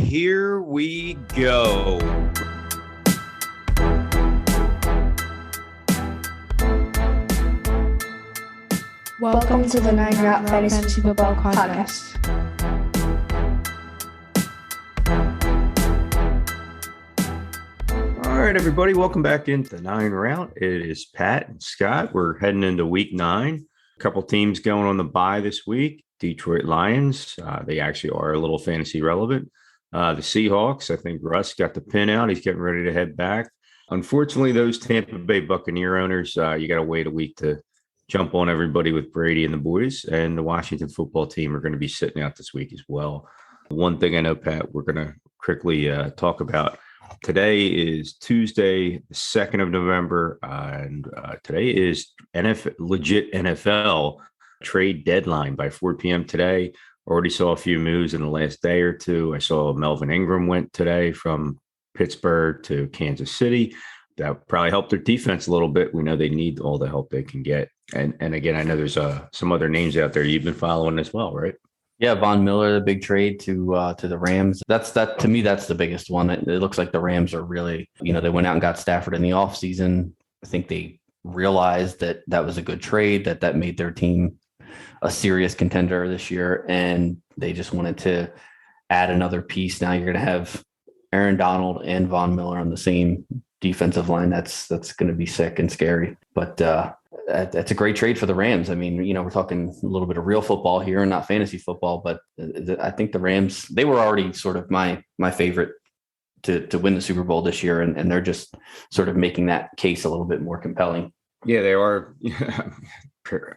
here we go. Welcome to the 9 Route Fantasy Football Podcast. All right, everybody, welcome back into the 9 Route. It is Pat and Scott. We're heading into week 9. A couple teams going on the bye this week. Detroit Lions, they actually are a little fantasy relevant. The Seahawks, I think Russ got the pin out. He's getting ready to head back. Unfortunately, those Tampa Bay Buccaneer owners, you got to wait a week to jump on everybody with Brady and the boys. And the Washington football team are going to be sitting out this week as well. One thing I know, Pat, we're going to quickly talk about. Today is Tuesday, the 2nd of November, and today is legit NFL trade deadline by 4 p.m. today. Already saw a few moves in the last day or two. I saw Melvin Ingram went today from Pittsburgh to Kansas City. That probably helped their defense a little bit. We know they need all the help they can get. And again, I know there's some other names out there you've been following as well, right? Yeah, Von Miller, the big trade to the Rams. That to me, that's the biggest one. It looks like the Rams are really, they went out and got Stafford in the offseason. I think they realized that was a good trade, that made their team a serious contender this year, and they just wanted to add another piece. Now you're going to have Aaron Donald and Von Miller on the same defensive line. That's going to be sick and scary. But that's a great trade for the Rams. I mean, we're talking a little bit of real football here and not fantasy football, but I think the Rams, they were already sort of my favorite to win the Super Bowl this year. And they're just sort of making that case a little bit more compelling. Yeah, they are.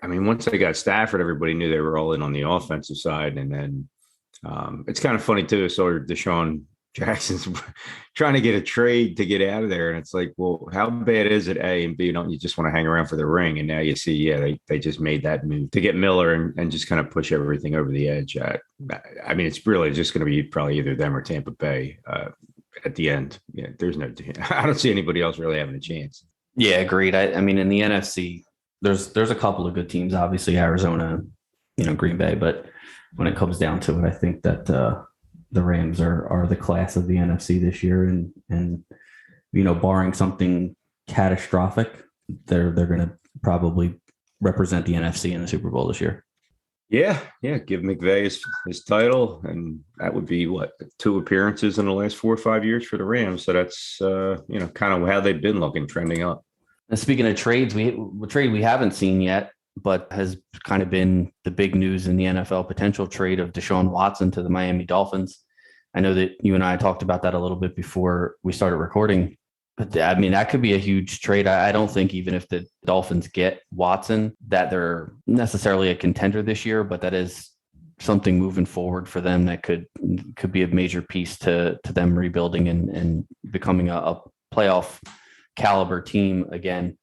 I mean, once they got Stafford, everybody knew they were all in on the offensive side. And then it's kind of funny too. So Deshaun Jackson's trying to get a trade to get out of there. And it's like, well, how bad is it? A and B, don't you just want to hang around for the ring? And now you see, they just made that move to get Miller and just kind of push everything over the edge. I mean, it's really just going to be probably either them or Tampa Bay at the end. Yeah, I don't see anybody else really having a chance. Yeah, agreed. I mean, in the NFC, there's a couple of good teams, obviously Arizona, Green Bay, but when it comes down to it, I think that the Rams are the class of the NFC this year, and barring something catastrophic, they're going to probably represent the NFC in the Super Bowl this year. Yeah. Give McVay his title, and that would be 2 appearances in the last 4 or 5 years for the Rams. So that's kind of how they've been looking, trending up. And speaking of trades, a trade we haven't seen yet, but has kind of been the big news in the NFL, potential trade of Deshaun Watson to the Miami Dolphins. I know that you and I talked about that a little bit before we started recording, but I mean, that could be a huge trade. I don't think even if the Dolphins get Watson, that they're necessarily a contender this year, but that is something moving forward for them that could be a major piece to them rebuilding and becoming a playoff caliber team again.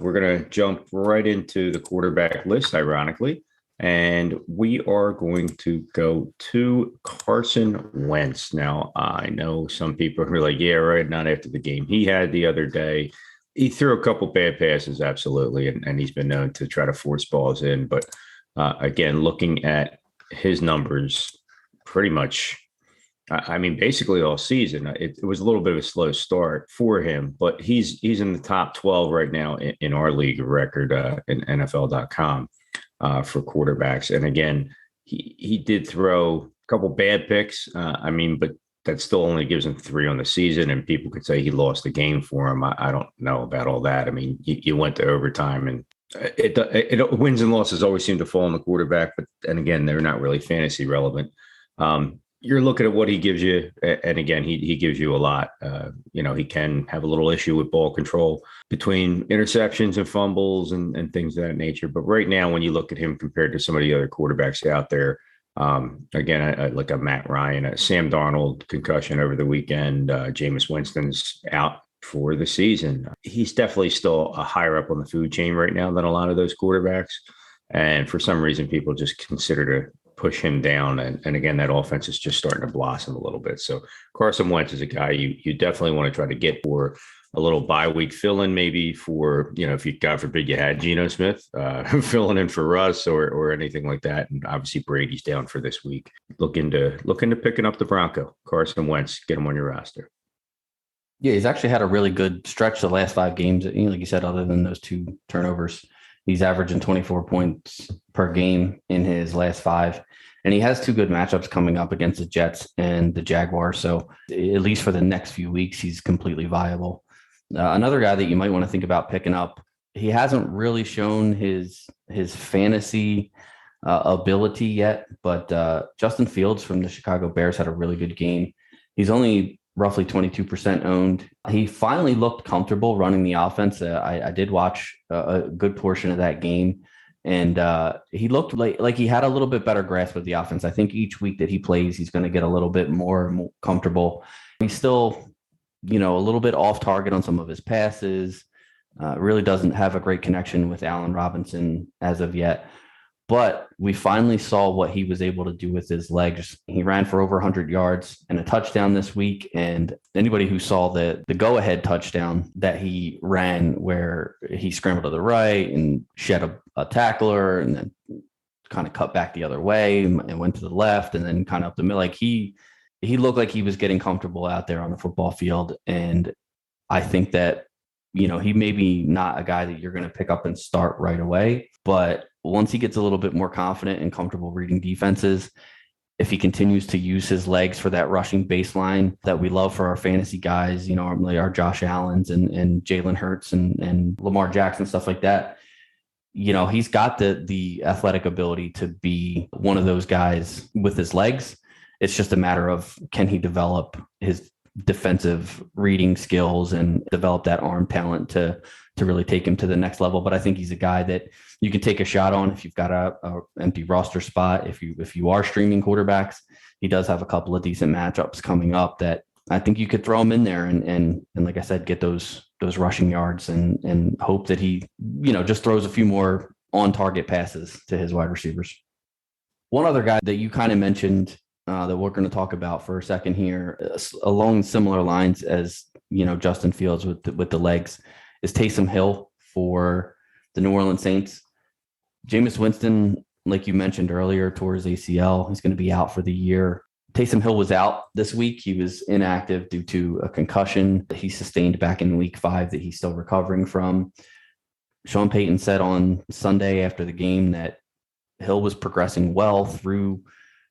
We're going to jump right into the quarterback list, ironically, and we are going to go to Carson Wentz. Now, I know some people are like, yeah, right, not after the game he had the other day. He threw a couple bad passes, absolutely, and he's been known to try to force balls in. But again, looking at his numbers, pretty much, I mean, basically all season, it was a little bit of a slow start for him, but he's in the top 12 right now in our league record in NFL.com for quarterbacks. And again, he did throw a couple bad picks. But that still only gives him 3 on the season, and people could say he lost the game for him. I don't know about all that. I mean, you went to overtime, and it wins and losses always seem to fall on the quarterback. And again, they're not really fantasy relevant. You're looking at what he gives you. And again, he gives you a lot. He can have a little issue with ball control between interceptions and fumbles and things of that nature. But right now, when you look at him compared to some of the other quarterbacks out there, again, I like a Matt Ryan, a Sam Darnold concussion over the weekend, Jameis Winston's out for the season. He's definitely still a higher up on the food chain right now than a lot of those quarterbacks. And for some reason, people just consider to push him down. And again, that offense is just starting to blossom a little bit. So Carson Wentz is a guy you definitely want to try to get for. a little bye week fill in maybe for, if you, God forbid, you had Geno Smith filling in for Russ or anything like that. And obviously Brady's down for this week. Look into picking up the Bronco, Carson Wentz, get him on your roster. Yeah, he's actually had a really good stretch the last 5 games. Like you said, other than those 2 turnovers, he's averaging 24 points per game in his last 5. And he has 2 good matchups coming up against the Jets and the Jaguars. So at least for the next few weeks, he's completely viable. Another guy that you might want to think about picking up, he hasn't really shown his fantasy ability yet, but Justin Fields from the Chicago Bears had a really good game. He's only roughly 22% owned. He finally looked comfortable running the offense. I did watch a good portion of that game. And he looked like he had a little bit better grasp of the offense. I think each week that he plays, he's going to get a little bit more comfortable. He's still, a little bit off target on some of his passes. Really doesn't have a great connection with Allen Robinson as of yet. But we finally saw what he was able to do with his legs. He ran for over 100 yards and a touchdown this week. And anybody who saw the go-ahead touchdown that he ran where he scrambled to the right and shed a tackler and then kind of cut back the other way and went to the left and then kind of up the middle. Like he looked like he was getting comfortable out there on the football field. And I think that, he may be not a guy that you're going to pick up and start right away, but once he gets a little bit more confident and comfortable reading defenses, if he continues to use his legs for that rushing baseline that we love for our fantasy guys, our Josh Allens and Jalen Hurts and Lamar Jackson, stuff like that, he's got the athletic ability to be one of those guys with his legs. It's just a matter of, can he develop his defensive reading skills and develop that arm talent to really take him to the next level. But I think he's a guy that you can take a shot on if you've got a empty roster spot. If you are streaming quarterbacks, he does have a couple of decent matchups coming up that I think you could throw him in there and like I said, get those rushing yards and hope that he, just throws a few more on target passes to his wide receivers. One other guy that you kind of mentioned that we're going to talk about for a second here, along similar lines as, Justin Fields with the legs, is Taysom Hill for the New Orleans Saints. Jameis Winston, like you mentioned earlier, tore his ACL. He's going to be out for the year. Taysom Hill was out this week. He was inactive due to a concussion that he sustained back in week 5 that he's still recovering from. Sean Payton said on Sunday after the game that Hill was progressing well through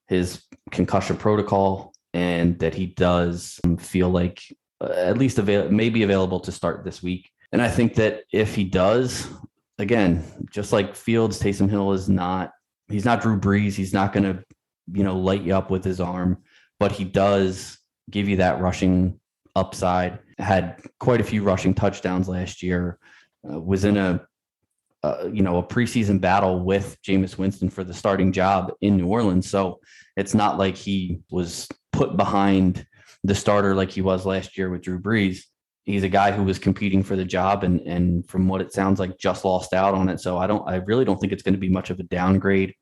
his concussion protocol and that he does feel like at least may be available to start this week. And I think that if he does, again, just like Fields, Taysom Hill he's not Drew Brees. He's not going to, light you up with his arm, but he does give you that rushing upside. Had quite a few rushing touchdowns last year, was in a preseason battle with Jameis Winston for the starting job in New Orleans. So it's not like he was put behind the starter like he was last year with Drew Brees. He's a guy who was competing for the job and from what it sounds like just lost out on it. So I really don't think it's going to be much of a downgrade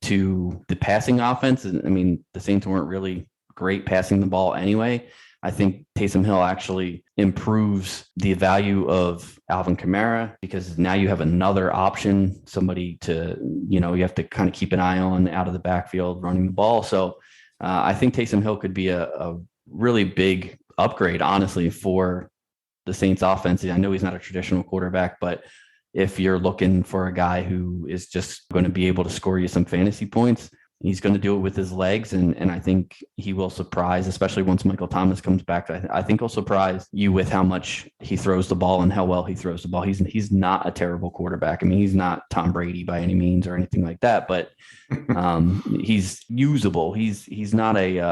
to the passing offense. I mean, the Saints weren't really great passing the ball anyway. I think Taysom Hill actually improves the value of Alvin Kamara because now you have another option, somebody to, you have to kind of keep an eye on out of the backfield running the ball. So I think Taysom Hill could be a really big upgrade, honestly, for the Saints offense. I know he's not a traditional quarterback, but if you're looking for a guy who is just going to be able to score you some fantasy points, he's going to do it with his legs. And I think he will surprise, especially once Michael Thomas comes back. I think he'll surprise you with how much he throws the ball and how well he throws the ball. He's not a terrible quarterback. I mean, he's not Tom Brady by any means or anything like that, but he's usable. He's not he's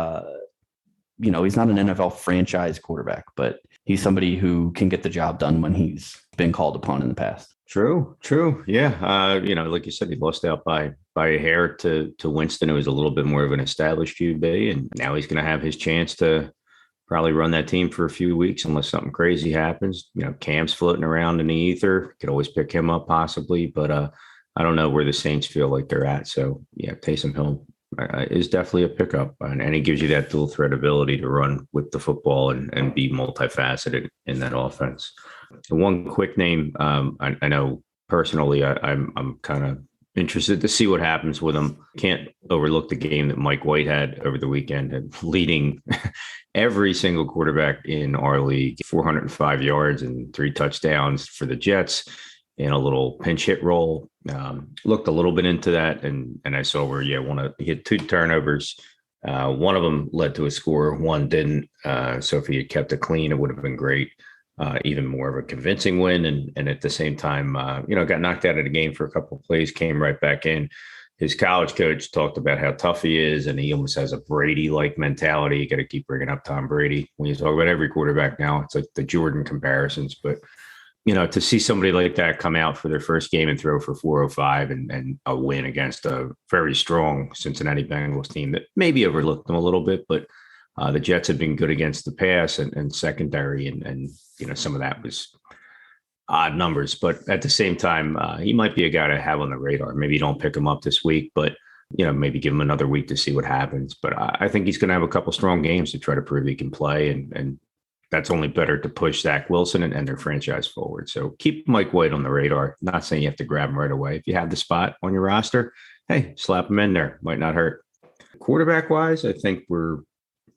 not an NFL franchise quarterback, but he's somebody who can get the job done when he's been called upon in the past. True. Yeah. Like you said, he lost out by a hair to Winston, who was a little bit more of an established QB. And now he's going to have his chance to probably run that team for a few weeks unless something crazy happens. Cam's floating around in the ether. Could always pick him up possibly, but I don't know where the Saints feel like they're at. So yeah, Taysom Hill is definitely a pickup. And he gives you that dual threat ability to run with the football and be multifaceted in that offense. And one quick name, I know personally, I'm kind of interested to see what happens with him. Can't overlook the game that Mike White had over the weekend, leading every single quarterback in our league, 405 yards and 3 touchdowns for the Jets in a little pinch hit role. Looked a little bit into that, and I saw where he had 2 turnovers. One of them led to a score, one didn't. So if he had kept it clean, it would have been great. Even more of a convincing win, and at the same time, got knocked out of the game for a couple of plays, came right back in. His college coach talked about how tough he is, and he almost has a Brady-like mentality. You got to keep bringing up Tom Brady. When you talk about every quarterback now, it's like the Jordan comparisons. But, to see somebody like that come out for their first game and throw for 405 and a win against a very strong Cincinnati Bengals team that maybe overlooked them a little bit, but the Jets have been good against the pass and secondary, and some of that was odd numbers. But at the same time, he might be a guy to have on the radar. Maybe you don't pick him up this week, but maybe give him another week to see what happens. But I think he's going to have a couple strong games to try to prove he can play, and that's only better to push Zach Wilson and their franchise forward. So keep Mike White on the radar. Not saying you have to grab him right away. If you have the spot on your roster, hey, slap him in there. Might not hurt. Quarterback wise, I think we're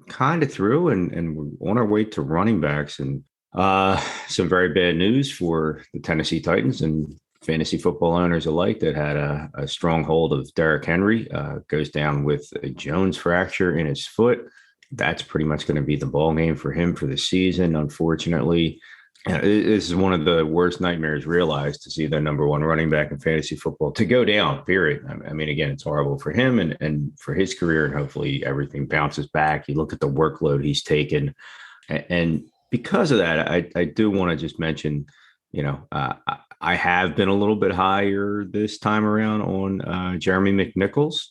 kind of through and we're on our way to running backs, and some very bad news for the Tennessee Titans and fantasy football owners alike that had a strong hold of Derrick Henry. Goes down with a Jones fracture in his foot. That's pretty much going to be the ball game for him for the season, unfortunately. This is one of the worst nightmares realized, to see their number one running back in fantasy football to go down, period. I mean, again, it's horrible for him and for his career, and hopefully everything bounces back. You look at the workload he's taken. And because of that, I do want to just mention, I have been a little bit higher this time around on Jeremy McNichols.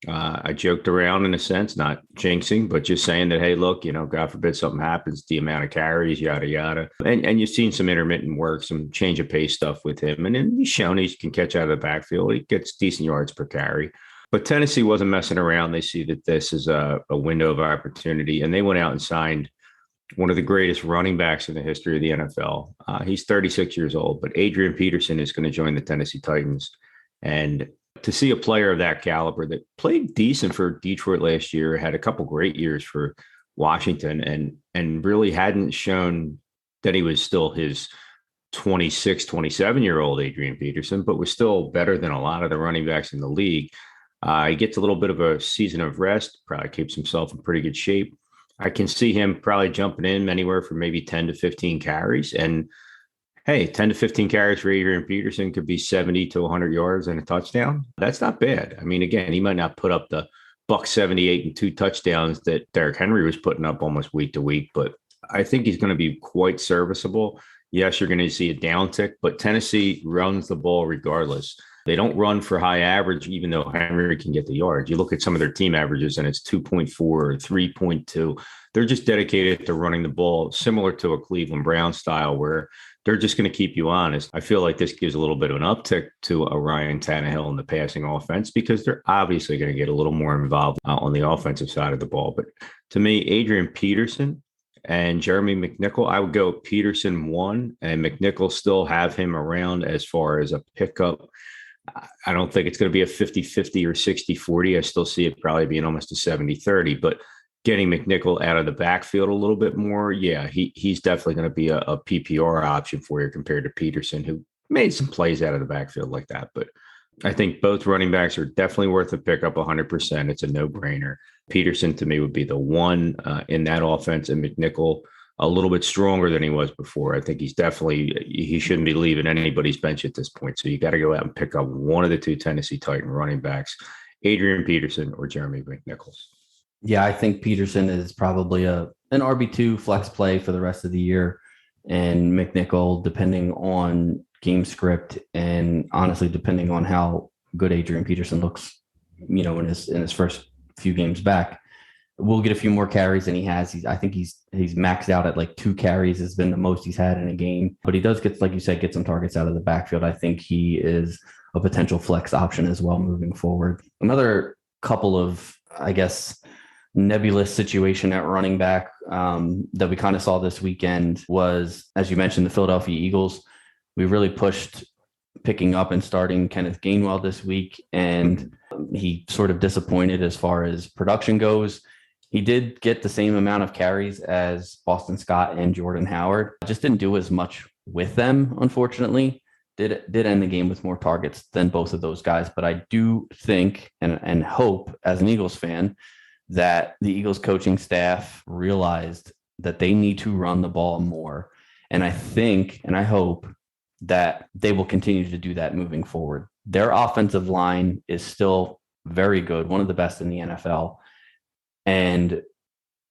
I joked around in a sense, not jinxing, but just saying that, hey, look, God forbid something happens, the amount of carries, yada, yada. And you've seen some intermittent work, some change of pace stuff with him. And then he's shown he can catch out of the backfield. He gets decent yards per carry. But Tennessee wasn't messing around. They see that this is a window of opportunity. And they went out and signed one of the greatest running backs in the history of the NFL. He's 36 years old, but Adrian Peterson is going to join the Tennessee Titans. And to see a player of that caliber that played decent for Detroit last year, had a couple great years for Washington, and really hadn't shown that he was still his 26, 27-year-old Adrian Peterson, but was still better than a lot of the running backs in the league. He gets a little bit of a season of rest, probably keeps himself in pretty good shape. I can see him probably jumping in anywhere from maybe 10 to 15 carries. And hey, 10 to 15 carries for Adrian Peterson could be 70 to 100 yards and a touchdown. That's not bad. I mean, again, he might not put up the $178 and 2 touchdowns that Derrick Henry was putting up almost week to week, but I think he's going to be quite serviceable. Yes, you're going to see a downtick, but Tennessee runs the ball regardless. They don't run for high average, even though Henry can get the yards. You look at some of their team averages and it's 2.4 or 3.2. They're just dedicated to running the ball, similar to a Cleveland Brown style, where they're just going to keep you honest. I feel like this gives a little bit of an uptick to a Ryan Tannehill in the passing offense, because they're obviously going to get a little more involved on the offensive side of the ball. But to me, Adrian Peterson and Jeremy McNichol, I would go Peterson 1, and McNichol still have him around as far as a pickup. I don't think it's going to be a 50-50 or 60-40. I still see it probably being almost a 70-30, but getting McNichol out of the backfield a little bit more, yeah, he's definitely going to be a PPR option for you compared to Peterson, who made some plays out of the backfield like that. But I think both running backs are definitely worth a pickup 100%. It's a no-brainer. Peterson, to me, would be the one in that offense, and McNichol a little bit stronger than he was before. I think he shouldn't be leaving anybody's bench at this point. So you got to go out and pick up one of the 2 Tennessee Titan running backs, Adrian Peterson or Jeremy McNichols. Yeah, I think Peterson is probably an RB2 flex play for the rest of the year. And McNichol, depending on game script and honestly, depending on how good Adrian Peterson looks, in his first few games back, we'll get a few more carries than he has. I think he's maxed out at like 2 carries has been the most he's had in a game. But he does get, like you said, get some targets out of the backfield. I think he is a potential flex option as well moving forward. Another couple of, I guess, nebulous situation at running back that we kind of saw this weekend was, as you mentioned, the Philadelphia Eagles. We really pushed picking up and starting Kenneth Gainwell this week, and he sort of disappointed as far as production goes. He did get the same amount of carries as Boston Scott and Jordan Howard. Just didn't do as much with them, unfortunately. Did end the game with more targets than both of those guys. But I do think and hope, as an Eagles fan, that the Eagles coaching staff realized that they need to run the ball more. And I think, and I hope that they will continue to do that moving forward. Their offensive line is still very good, one of the best in the NFL. And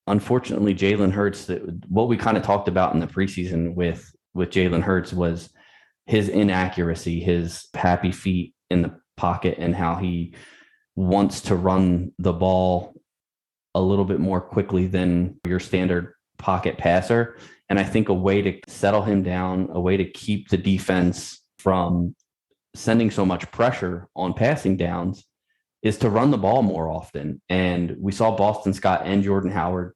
unfortunately, Jalen Hurts, what we kind of talked about in the preseason with Jalen Hurts was his inaccuracy, his happy feet in the pocket, and how he wants to run the ball a little bit more quickly than your standard pocket passer. And I think a way to settle him down, a way to keep the defense from sending so much pressure on passing downs is to run the ball more often. And we saw Boston Scott and Jordan Howard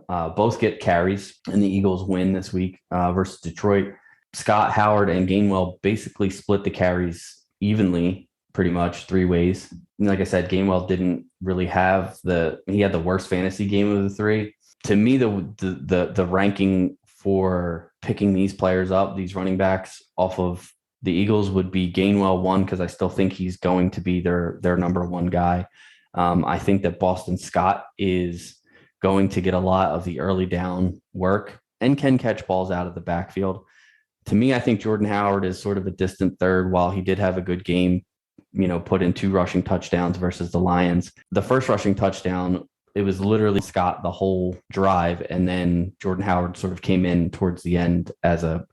both get carries in the Eagles win this week versus Detroit. Scott, Howard, and Gainwell basically split the carries evenly, pretty much 3 ways. And like I said, Gainwell didn't really have he had the worst fantasy game of the 3. To me, the ranking for picking these players up, these running backs off of the Eagles, would be Gainwell 1, because I still think he's going to be their number 1 guy. I think that Boston Scott is going to get a lot of the early down work and can catch balls out of the backfield. To me, I think Jordan Howard is sort of a distant third. While he did have a good game, put in 2 rushing touchdowns versus the Lions. The first rushing touchdown, it was literally Scott the whole drive, and then Jordan Howard sort of came in towards the end as to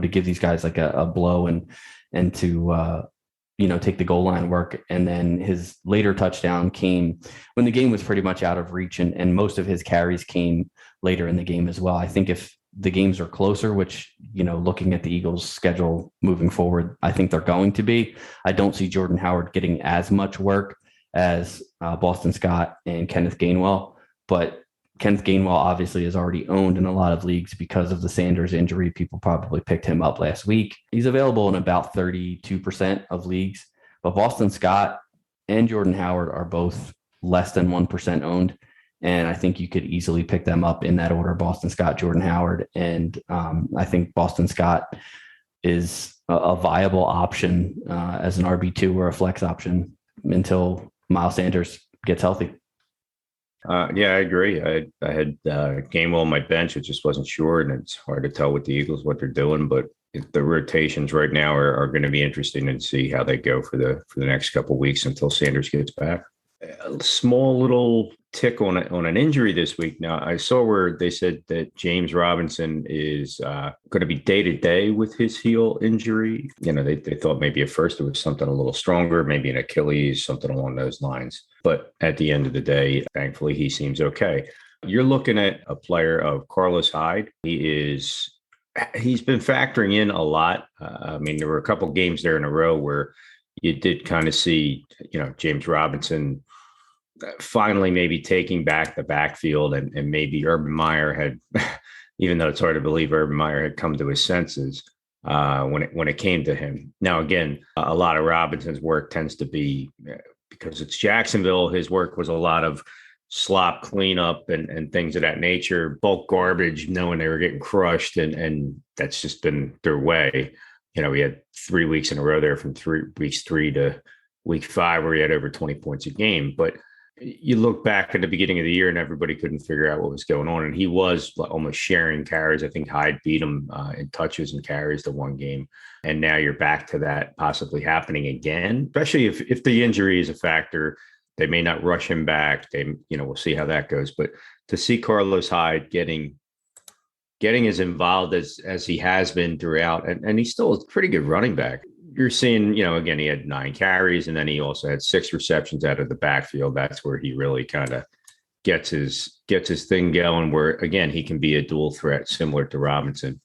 give these guys like a blow and to take the goal line work. And then his later touchdown came when the game was pretty much out of reach, and most of his carries came later in the game as well. I think if the games are closer, which, looking at the Eagles' schedule moving forward, I think they're going to be, I don't see Jordan Howard getting as much work as Boston Scott and Kenneth Gainwell. But Kenneth Gainwell obviously is already owned in a lot of leagues because of the Sanders injury. People probably picked him up last week. He's available in about 32% of leagues. But Boston Scott and Jordan Howard are both less than 1% owned. And I think you could easily pick them up in that order: Boston Scott, Jordan Howard. And I think Boston Scott is a viable option as an RB2 or a flex option until Miles Sanders gets healthy. Yeah, I agree. I had Gainwell on my bench. It just wasn't sure, and it's hard to tell with the Eagles what they're doing. But the rotations right now are going to be interesting and see how they go for the next couple of weeks until Sanders gets back. A small little tick on an injury this week. Now, I saw where they said that James Robinson is going to be day-to-day with his heel injury. They thought maybe at first it was something a little stronger, maybe an Achilles, something along those lines. But at the end of the day, thankfully, he seems okay. You're looking at a player of Carlos Hyde. He's been factoring in a lot. There were a couple games there in a row where you did kind of see, James Robinson finally maybe taking back the backfield, and maybe Urban Meyer had, even though it's hard to believe Urban Meyer had come to his senses when it came to him. Now, again, a lot of Robinson's work tends to be, because it's Jacksonville, his work was a lot of slop cleanup and things of that nature, bulk garbage, knowing they were getting crushed, and that's just been their way. We had 3 weeks in a row there from weeks 3 to week 5 where he had over 20 points a game. But you look back at the beginning of the year and everybody couldn't figure out what was going on. And he was almost sharing carries. I think Hyde beat him in touches and carries the one game. And now you're back to that possibly happening again, especially if the injury is a factor. They may not rush him back. We'll see how that goes. But to see Carlos Hyde getting as involved as he has been throughout, and he's still a pretty good running back. You're seeing, again, he had 9 carries, and then he also had 6 receptions out of the backfield. That's where he really kind of gets his thing going, where, again, he can be a dual threat similar to Robinson.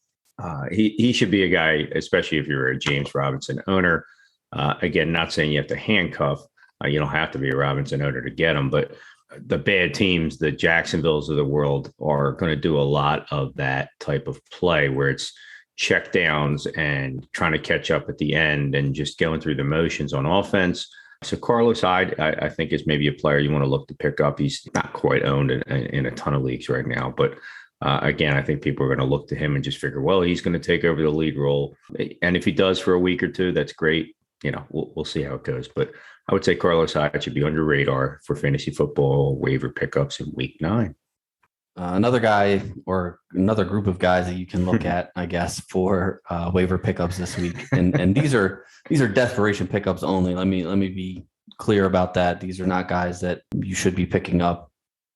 He should be a guy, especially if you're a James Robinson owner. Again, not saying you have to handcuff, You don't have to be a Robinson owner to get them, but the bad teams, the Jacksonvilles of the world, are going to do a lot of that type of play where it's check downs and trying to catch up at the end and just going through the motions on offense. So Carlos Hyde, I think, is maybe a player you want to look to pick up. He's not quite owned in a ton of leagues right now, but again, I think people are going to look to him and just figure, well, he's going to take over the lead role. And if he does for a week or two, that's great. We'll see how it goes. But I would say Carlos Hyde should be on your radar for fantasy football waiver pickups in week 9. Another guy or another group of guys that you can look at, I guess, for waiver pickups this week. And these are desperation pickups only. Let me be clear about that. These are not guys that you should be picking up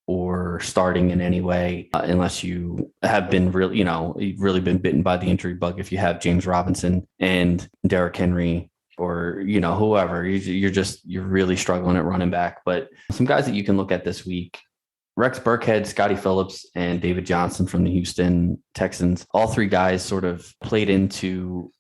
or starting in any way unless you have been really, you've really been bitten by the injury bug. If you have James Robinson and Derrick Henry or, whoever, you're really struggling at running back. But some guys that you can look at this week: Rex Burkhead, Scotty Phillips, and David Johnson from the Houston Texans. All three guys sort of played into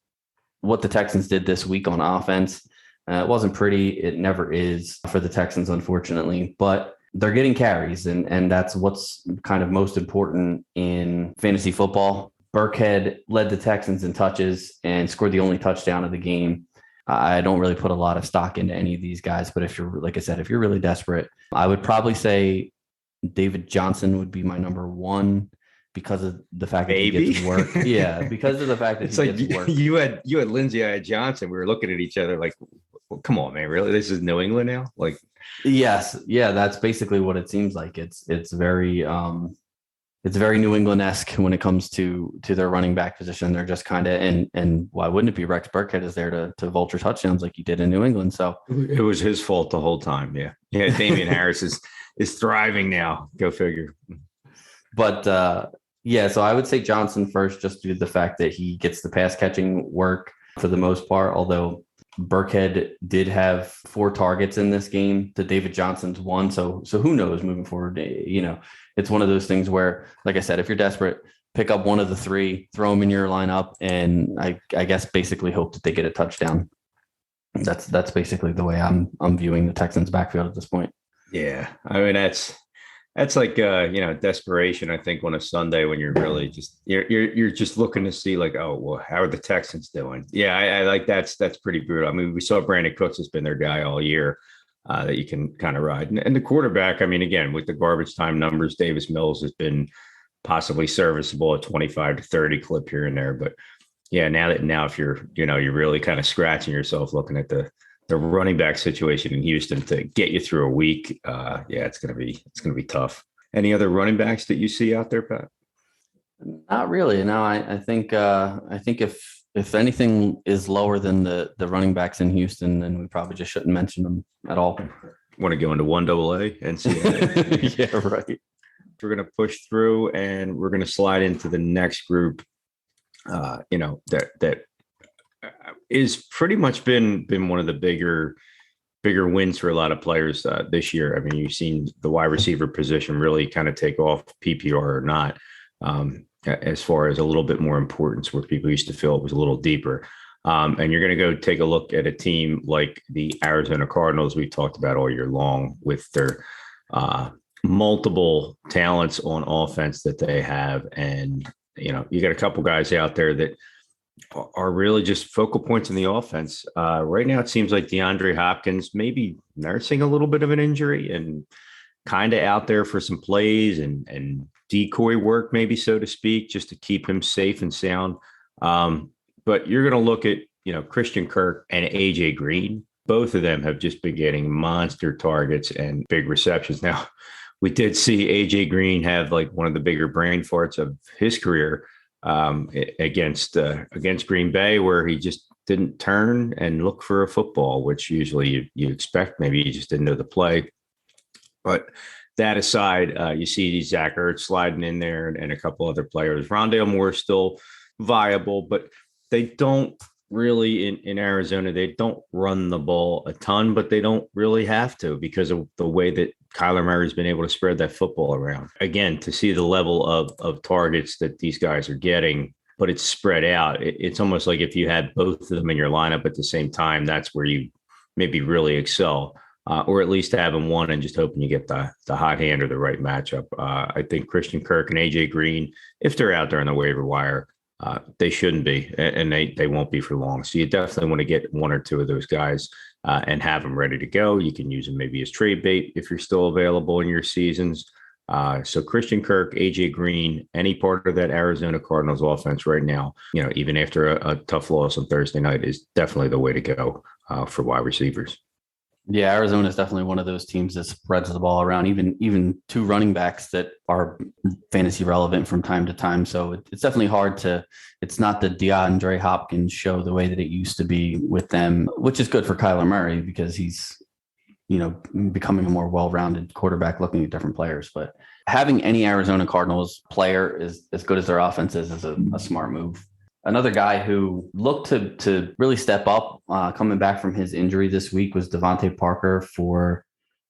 what the Texans did this week on offense. It wasn't pretty. It never is for the Texans, unfortunately, but they're getting carries, and that's what's kind of most important in fantasy football. Burkhead led the Texans in touches and scored the only touchdown of the game. I don't really put a lot of stock into any of these guys, but if you're, like I said, if you're really desperate, I would probably say David Johnson would be my number one because of the fact that he gets work. Yeah, because of the fact that it's he like gets work. You had Lindsay, I had Johnson. We were looking at each other like, well, come on, man, really? This is New England now? Like, yes, yeah, that's basically what it seems like. It's very New England-esque when it comes to their running back position. They're just kind of and why wouldn't it be? Rex Burkhead is there to vulture touchdowns like he did in New England. So it was his fault the whole time. Yeah, Damian Harris is thriving now. Go figure. But so I would say Johnson first, just due to the fact that he gets the pass catching work for the most part. Although Burkhead did have 4 targets in this game to David Johnson's 1. So who knows moving forward? It's one of those things where, like I said, if you're desperate, pick up one of the 3, throw them in your lineup, and I guess basically hope that they get a touchdown. That's basically the way I'm viewing the Texans backfield at this point. Yeah, I mean that's like desperation. I think on a Sunday when you're really just you're just looking to see like, oh well, how are the Texans doing? Yeah, I like that's pretty brutal. I mean, we saw Brandon Cooks has been their guy all year that you can kind of ride, and the quarterback. I mean, again with the garbage time numbers, Davis Mills has been possibly serviceable at 25 to 30 clip here and there, but yeah, now if you're you're really kind of scratching yourself looking at the running back situation in Houston to get you through a week. It's going to be tough. Any other running backs that you see out there, Pat? Not really. No, I think if anything is lower than the running backs in Houston, then we probably just shouldn't mention them at all. Want to go into 1AA and see? Yeah, right. We're going to push through and we're going to slide into the next group. That is pretty much been one of the bigger wins for a lot of players this year. I mean, you've seen the wide receiver position really kind of take off, PPR or not, as far as a little bit more importance where people used to feel it was a little deeper. And you're going to go take a look at a team like the Arizona Cardinals we talked about all year long with their multiple talents on offense that they have. And, you got a couple guys out there that are really just focal points in the offense. Right now, it seems like DeAndre Hopkins maybe nursing a little bit of an injury and kind of out there for some plays and decoy work, maybe, so to speak, just to keep him safe and sound. But you're going to look at, Christian Kirk and AJ Green. Both of them have just been getting monster targets and big receptions. Now, we did see AJ Green have like one of the bigger brain farts of his career against Green Bay, where he just didn't turn and look for a football, which usually you expect. Maybe he just didn't know the play. But that aside, you see Zach Ertz sliding in there and a couple other players. Rondale Moore is still viable, but they don't really in Arizona, they don't run the ball a ton, but they don't really have to because of the way that Kyler Murray's been able to spread that football around. Again, to see the level of targets that these guys are getting, but it's spread out. It's almost like if you had both of them in your lineup at the same time, that's where you maybe really excel. or at least having one and just hoping you get the hot hand or the right matchup. I think Christian Kirk and AJ Green, if they're out there on the waiver wire, they shouldn't be, and they won't be for long. So you definitely want to get one or two of those guys and have them ready to go. You can use them maybe as trade bait if you're still available in your seasons. So Christian Kirk, AJ Green, any part of that Arizona Cardinals offense right now, even after a tough loss on Thursday night, is definitely the way to go for wide receivers. Yeah, Arizona is definitely one of those teams that spreads the ball around, even two running backs that are fantasy relevant from time to time. So it's definitely hard it's not the DeAndre Hopkins show the way that it used to be with them, which is good for Kyler Murray because he's, becoming a more well-rounded quarterback looking at different players. But having any Arizona Cardinals player is as good as their offense is a smart move. Another guy who looked to really step up coming back from his injury this week was Devontae Parker for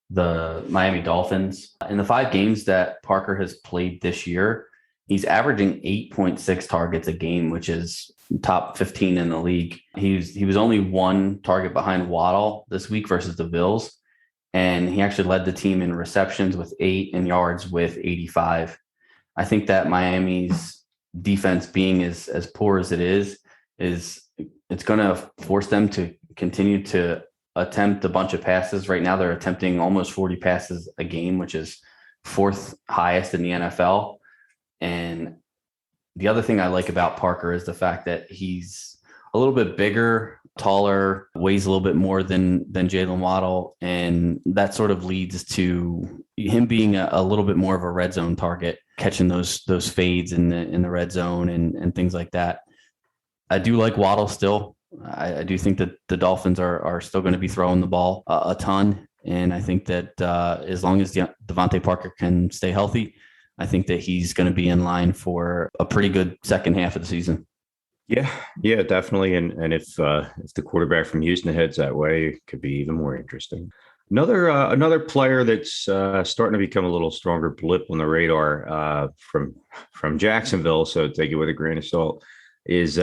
the Miami Dolphins. In the 5 games that Parker has played this year, he's averaging 8.6 targets a game, which is top 15 in the league. He was only 1 target behind Waddle this week versus the Bills. And he actually led the team in receptions with 8 and yards with 85. I think that Miami's defense being as poor as it is it's going to force them to continue to attempt a bunch of passes. Right now, they're attempting almost 40 passes a game, which is 4th highest in the NFL. And the other thing I like about Parker is the fact that he's a little bit bigger, taller, weighs a little bit more than Jalen Waddle. And that sort of leads to him being a little bit more of a red zone target, catching those fades in the red zone and things like that. I do like Waddle still. I do think that the Dolphins are still going to be throwing the ball a ton. And I think that as long as Devontae Parker can stay healthy, I think that he's going to be in line for a pretty good second half of the season. Yeah, definitely. And if the quarterback from Houston heads that way, it could be even more interesting. Another player that's starting to become a little stronger blip on the radar from Jacksonville, so take it with a grain of salt, is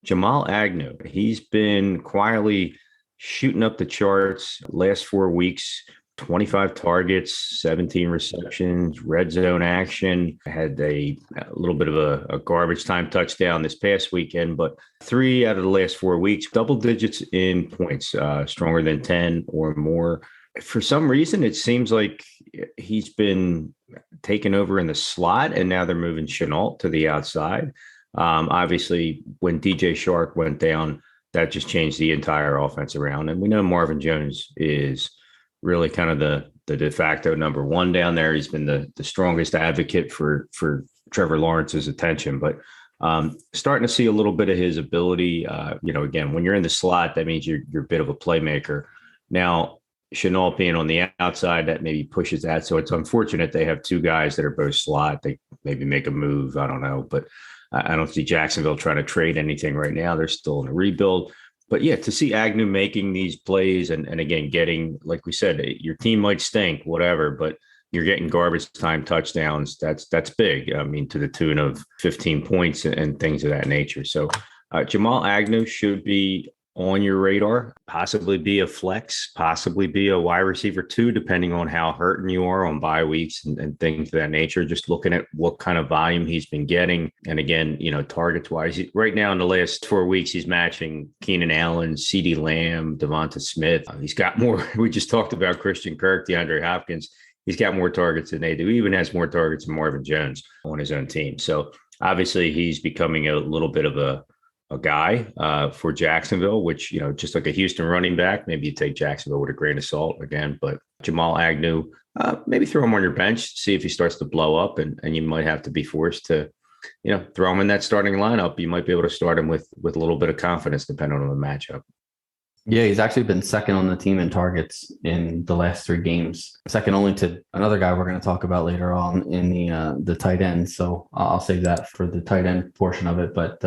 Jamal Agnew. He's been quietly shooting up the charts last 4 weeks. 25 targets, 17 receptions, red zone action. Had a little bit of a garbage time touchdown this past weekend, but 3 out of the last 4 weeks, double digits in points, stronger than 10 or more. For some reason, it seems like he's been taken over in the slot, and now they're moving Chenault to the outside. Obviously, when DJ Shark went down, that just changed the entire offense around. And we know Marvin Jones is really kind of the de facto number 1 down there. He's been the strongest advocate for Trevor Lawrence's attention, but starting to see a little bit of his ability. Again, when you're in the slot, that means you're a bit of a playmaker. Now, Chenault being on the outside, that maybe pushes that. So it's unfortunate they have 2 guys that are both slot. They maybe make a move. I don't know, but I don't see Jacksonville trying to trade anything right now. They're still in a rebuild. But yeah, to see Agnew making these plays and again, getting, like we said, your team might stink, whatever, but you're getting garbage time touchdowns. That's big. I mean, to the tune of 15 points and things of that nature. So Jamal Agnew should be on your radar, possibly be a flex, possibly be a wide receiver 2, depending on how hurting you are on bye weeks and things of that nature. Just looking at what kind of volume he's been getting. And again, targets wise, right now in the last 4 weeks, he's matching Keenan Allen, CeeDee Lamb, Devonta Smith. He's got more. We just talked about Christian Kirk, DeAndre Hopkins. He's got more targets than they do. He even has more targets than Marvin Jones on his own team. So obviously he's becoming a little bit of a guy for Jacksonville, which, just like a Houston running back, maybe you take Jacksonville with a grain of salt again, but Jamal Agnew, maybe throw him on your bench, see if he starts to blow up and you might have to be forced to, throw him in that starting lineup. You might be able to start him with a little bit of confidence, depending on the matchup. Yeah, he's actually been second on the team in targets in the last 3 games, second only to another guy we're going to talk about later on in the tight end. So I'll save that for the tight end portion of it. But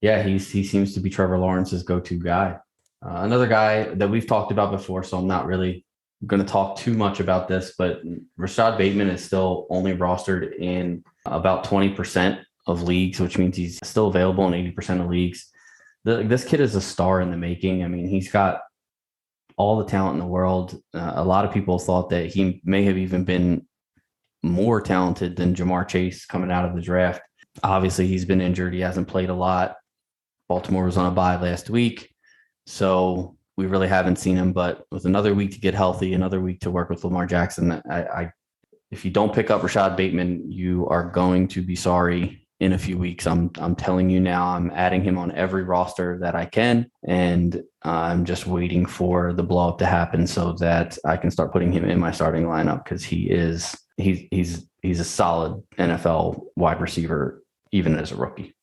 yeah, he seems to be Trevor Lawrence's go-to guy. Another guy that we've talked about before, so I'm not really going to talk too much about this, but Rashad Bateman is still only rostered in about 20% of leagues, which means he's still available in 80% of leagues. This kid is a star in the making. I mean, he's got all the talent in the world. A lot of people thought that he may have even been more talented than Jamar Chase coming out of the draft. Obviously, he's been injured. He hasn't played a lot. Baltimore was on a bye last week, so we really haven't seen him. But with another week to get healthy, another week to work with Lamar Jackson, if you don't pick up Rashad Bateman, you are going to be sorry in a few weeks. I'm telling you now. I'm adding him on every roster that I can, and I'm just waiting for the blow up to happen so that I can start putting him in my starting lineup, because he's a solid NFL wide receiver even as a rookie.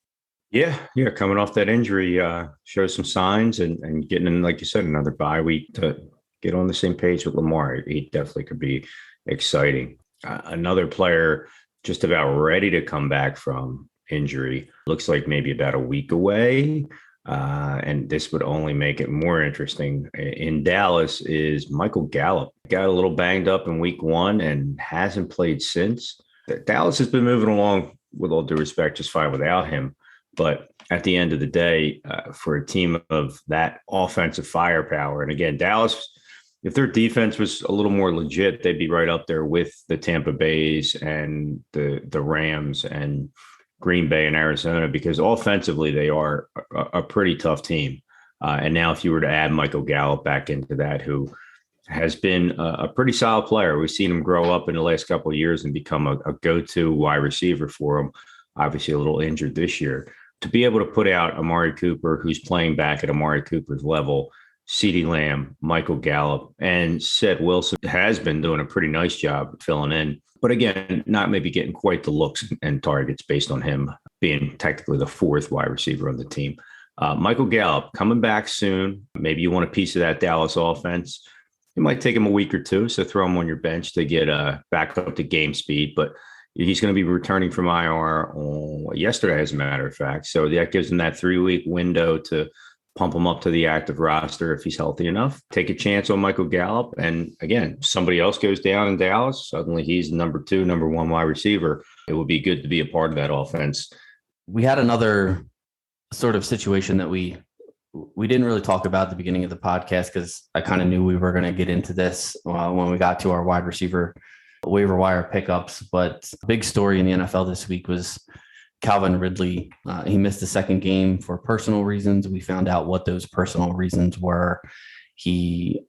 Yeah, coming off that injury, shows some signs and getting in, like you said, another bye week to get on the same page with Lamar. He definitely could be exciting. Another player just about ready to come back from injury. Looks like maybe about a week away. And this would only make it more interesting. In Dallas is Michael Gallup. Got a little banged up in week 1 and hasn't played since. Dallas has been moving along, with all due respect, just fine without him. But at the end of the day, for a team of that offensive firepower, and again, Dallas, if their defense was a little more legit, they'd be right up there with the Tampa Bays and the Rams and Green Bay and Arizona, because offensively they are a pretty tough team. And now if you were to add Michael Gallup back into that, who has been a pretty solid player, we've seen him grow up in the last couple of years and become a go-to wide receiver for him. Obviously a little injured this year. To be able to put out Amari Cooper, who's playing back at Amari Cooper's level, CeeDee Lamb, Michael Gallup, and Seth Wilson has been doing a pretty nice job filling in. But again, not maybe getting quite the looks and targets based on him being technically the 4th wide receiver on the team. Michael Gallup coming back soon. Maybe you want a piece of that Dallas offense. It might take him a week or two, so throw him on your bench to get back up to game speed. But he's going to be returning from IR yesterday, as a matter of fact. So that gives him that 3-week window to pump him up to the active roster if he's healthy enough. Take a chance on Michael Gallup. And again, somebody else goes down in Dallas. Suddenly he's number 2, number 1 wide receiver. It would be good to be a part of that offense. We had another sort of situation that we didn't really talk about at the beginning of the podcast, because I kind of knew we were going to get into this when we got to our wide receiver waiver wire pickups. But big story in the NFL this week was Calvin Ridley. He missed the second game for personal reasons. We found out what those personal reasons were. He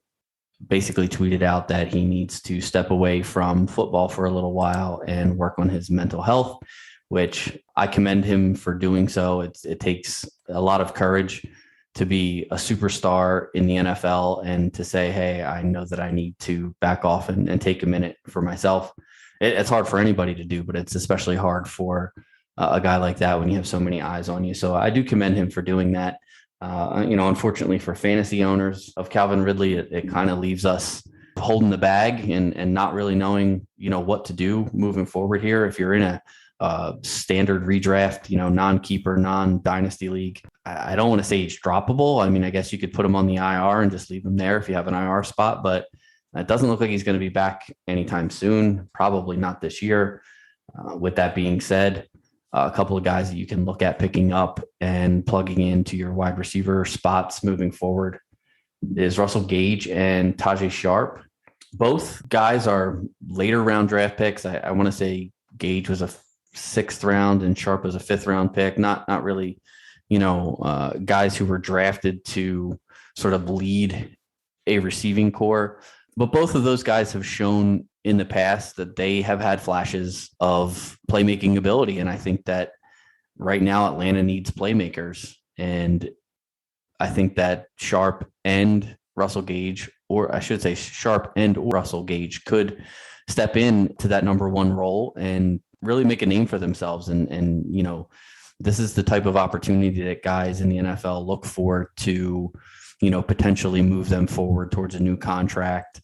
basically tweeted out that he needs to step away from football for a little while and work on his mental health, which I commend him for doing so. It takes a lot of courage to be a superstar in the NFL and to say, hey, I know that I need to back off and take a minute for myself. It's hard for anybody to do, but it's especially hard for a guy like that when you have so many eyes on you. So I do commend him for doing that. Unfortunately for fantasy owners of Calvin Ridley, it kind of leaves us holding the bag and not really knowing, what to do moving forward here. If you're in a standard redraft, non-keeper, non-dynasty league, I don't want to say he's droppable. I mean, I guess you could put him on the IR and just leave him there if you have an IR spot, but it doesn't look like he's going to be back anytime soon. Probably not this year. With that being said, a couple of guys that you can look at picking up and plugging into your wide receiver spots moving forward is Russell Gage and Tajay Sharp. Both guys are later round draft picks. I want to say Gage was a 6th round and Sharp was a 5th round pick. Not really, guys who were drafted to sort of lead a receiving core. But both of those guys have shown in the past that they have had flashes of playmaking ability. And I think that right now Atlanta needs playmakers. And I think that Sharp and Russell Gage, or I should say Sharp and Russell Gage, could step into that number 1 role and really make a name for themselves. And this is the type of opportunity that guys in the NFL look for to, potentially move them forward towards a new contract,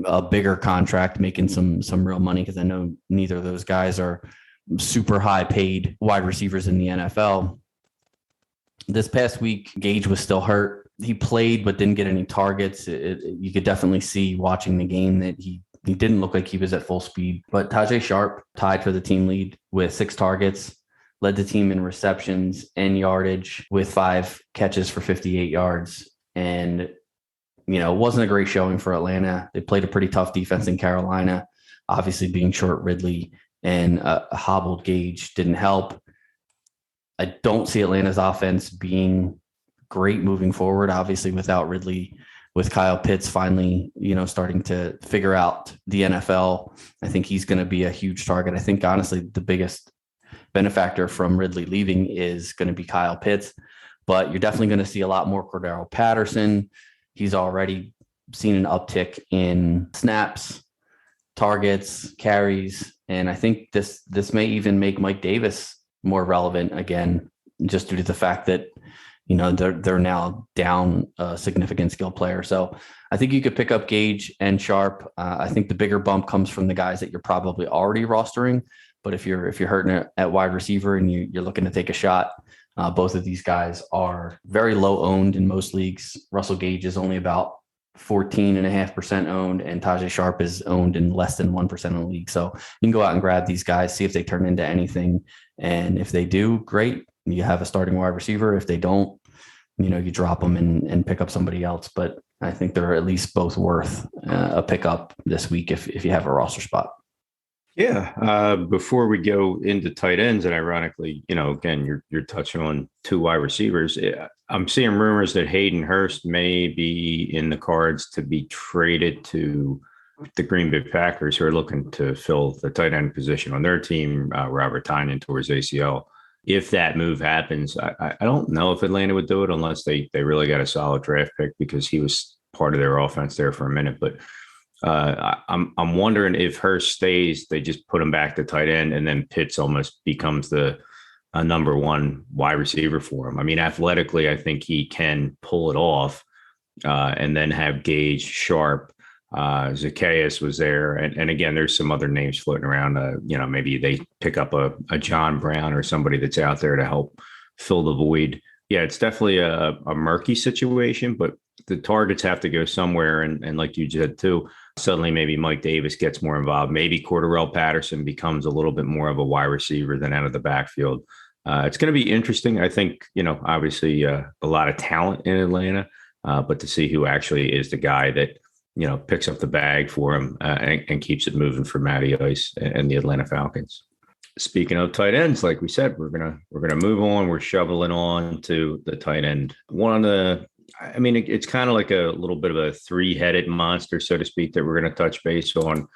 a bigger contract, making some real money. Because I know neither of those guys are super high paid wide receivers in the NFL. This past week, Gage was still hurt. He played, but didn't get any targets. You could definitely see watching the game that he didn't look like he was at full speed. But Tajay Sharp tied for the team lead with 6 targets, led the team in receptions and yardage with 5 catches for 58 yards. And it wasn't a great showing for Atlanta. They played a pretty tough defense in Carolina. Obviously, being short Ridley and a hobbled Gage didn't help. I don't see Atlanta's offense being great moving forward, obviously, without Ridley, with Kyle Pitts finally, starting to figure out the NFL. I think he's going to be a huge target. I think, honestly, the biggest benefactor from Ridley leaving is going to be Kyle Pitts, but you're definitely going to see a lot more Cordero Patterson. He's already seen an uptick in snaps, targets, carries, and I think this may even make Mike Davis more relevant again, just due to the fact that they're now down a significant skill player. So I think you could pick up Gage and Sharp. I think the bigger bump comes from the guys that you're probably already rostering. But if you're hurting at wide receiver and you're looking to take a shot, both of these guys are very low owned in most leagues. Russell Gage is only about 14.5% owned, and Tajay Sharp is owned in less than 1% of the league. So you can go out and grab these guys, see if they turn into anything. And if they do, great. You have a starting wide receiver. If they don't, you drop them and pick up somebody else. But I think they're at least both worth a pickup this week if you have a roster spot. Yeah. Before we go into tight ends, and ironically, again, you're touching on two wide receivers. I'm seeing rumors that Hayden Hurst may be in the cards to be traded to the Green Bay Packers, who are looking to fill the tight end position on their team. Robert Tynan towards ACL. If that move happens, I don't know if Atlanta would do it unless they really got a solid draft pick, because he was part of their offense there for a minute. But I'm wondering if Hurst stays, they just put him back to tight end, and then Pitts almost becomes a number one wide receiver for him. I mean, athletically, I think he can pull it off, and then have Gage, Sharp, Zacchaeus was there. And again, there's some other names floating around. Maybe they pick up a John Brown or somebody that's out there to help fill the void. Yeah, it's definitely a murky situation, but the targets have to go somewhere. And like you said, too, suddenly maybe Mike Davis gets more involved. Maybe Cordero Patterson becomes a little bit more of a wide receiver than out of the backfield. It's going to be interesting. I think, obviously a lot of talent in Atlanta, but to see who actually is the guy that, picks up the bag for him and keeps it moving for Matty Ice and the Atlanta Falcons. Speaking of tight ends, like we said, we're gonna move on. We're shoveling on to the tight end. It's kind of like a little bit of a three-headed monster, so to speak, that we're going to touch base on.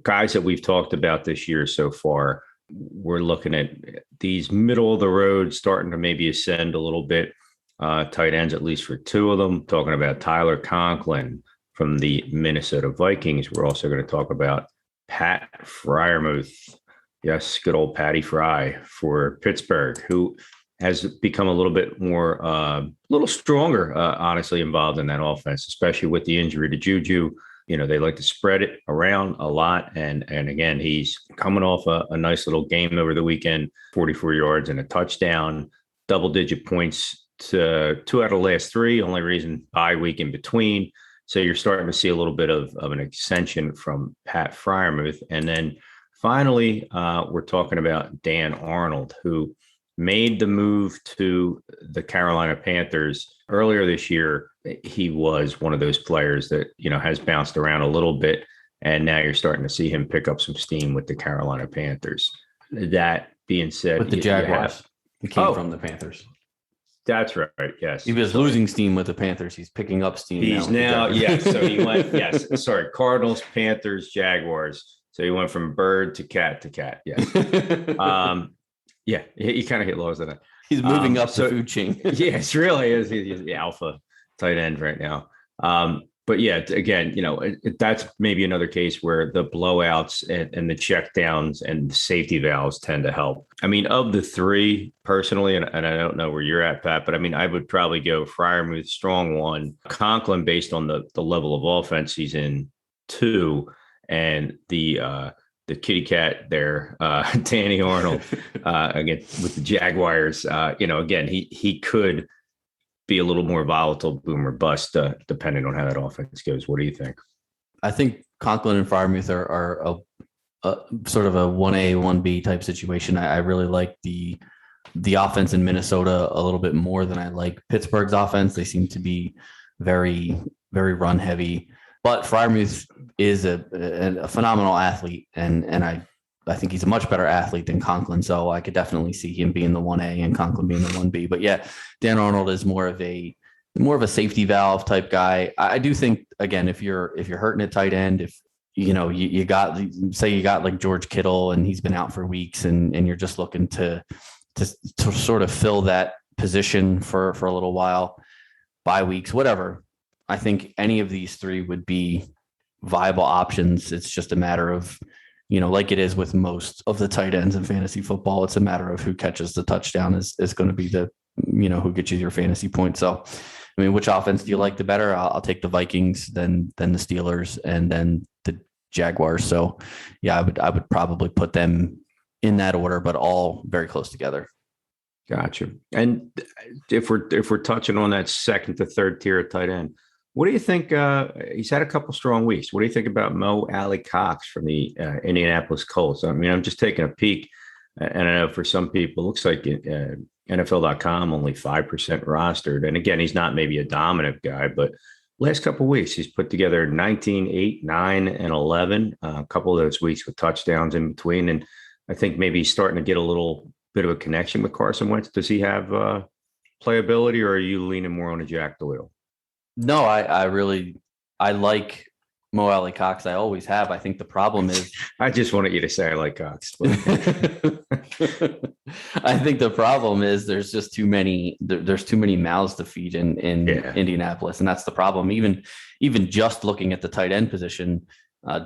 Guys that we've talked about this year so far, we're looking at these middle of the road starting to maybe ascend a little bit. Tight ends, at least for two of them. Talking about Tyler Conklin from the Minnesota Vikings. We're also going to talk about Pat Freiermuth. Yes, good old Patty Fry for Pittsburgh, who has become a little bit more, a little stronger, honestly, involved in that offense, especially with the injury to Juju. They like to spread it around a lot. And again, he's coming off a nice little game over the weekend, 44 yards and a touchdown, double-digit points to 2 out of the last 3, only reason bye week in between. So you're starting to see a little bit of an extension from Pat Freiermuth. And then finally, we're talking about Dan Arnold, who made the move to the Carolina Panthers earlier this year. He was one of those players that, has bounced around a little bit. And now you're starting to see him pick up some steam with the Carolina Panthers. That being said, with the Jaguars, he came from the Panthers. That's right. Yes. He was losing steam with the Panthers. He's picking up steam. He's now yes. So he went, yes. Sorry. Cardinals, Panthers, Jaguars. So he went from bird to cat to cat. Yes. Yeah. He kind of hit lows on that. He's moving up the food chain. Yes, really is. He's the alpha tight end right now. But yeah, again, that's maybe another case where the blowouts and the checkdowns and the safety valves tend to help. I mean, of the three, personally, and I don't know where you're at, Pat, but I mean, I would probably go Freiermuth, strong 1, Conklin, based on the level of offense he's in, 2, and the kitty cat there, Danny Arnold, again, with the Jaguars. Again, he could be a little more volatile, boom or bust, depending on how that offense goes. What do you think? I think Conklin and Freiermuth are a sort of a 1A, 1B type situation. I really like the offense in Minnesota a little bit more than I like Pittsburgh's offense. They seem to be very very run heavy. But Freiermuth is a phenomenal athlete, and I think he's a much better athlete than Conklin. So I could definitely see him being the 1A and Conklin being the 1B. But yeah, Dan Arnold is more of a safety valve type guy. I do think, again, if you're hurting at tight end, if you got like George Kittle and he's been out for weeks, and you're just looking to sort of fill that position for a little while, bye weeks, whatever. I think any of these three would be viable options. It's just a matter of, like it is with most of the tight ends in fantasy football, it's a matter of who catches the touchdown is going to be the, who gets you your fantasy points. So, I mean, which offense do you like the better? I'll take the Vikings, then the Steelers, and then the Jaguars. So yeah, I would probably put them in that order, but all very close together. Gotcha. And if we're touching on that second to third tier of tight end, what do you think? He's had a couple strong weeks. What do you think about Mo Alley-Cox from the Indianapolis Colts? I mean, I'm just taking a peek, and I know for some people, it looks like NFL.com only 5% rostered. And again, he's not maybe a dominant guy, but last couple of weeks, he's put together 19, 8, 9, and 11. A couple of those weeks with touchdowns in between, and I think maybe he's starting to get a little bit of a connection with Carson Wentz. Does he have playability, or are you leaning more on a Jack Doyle? No, I like Mo Alley-Cox. I always have. I think the problem is I just wanted you to say I like Cox. I think the problem is there's just too many. There's too many mouths to feed in Indianapolis, and that's the problem. Even just looking at the tight end position,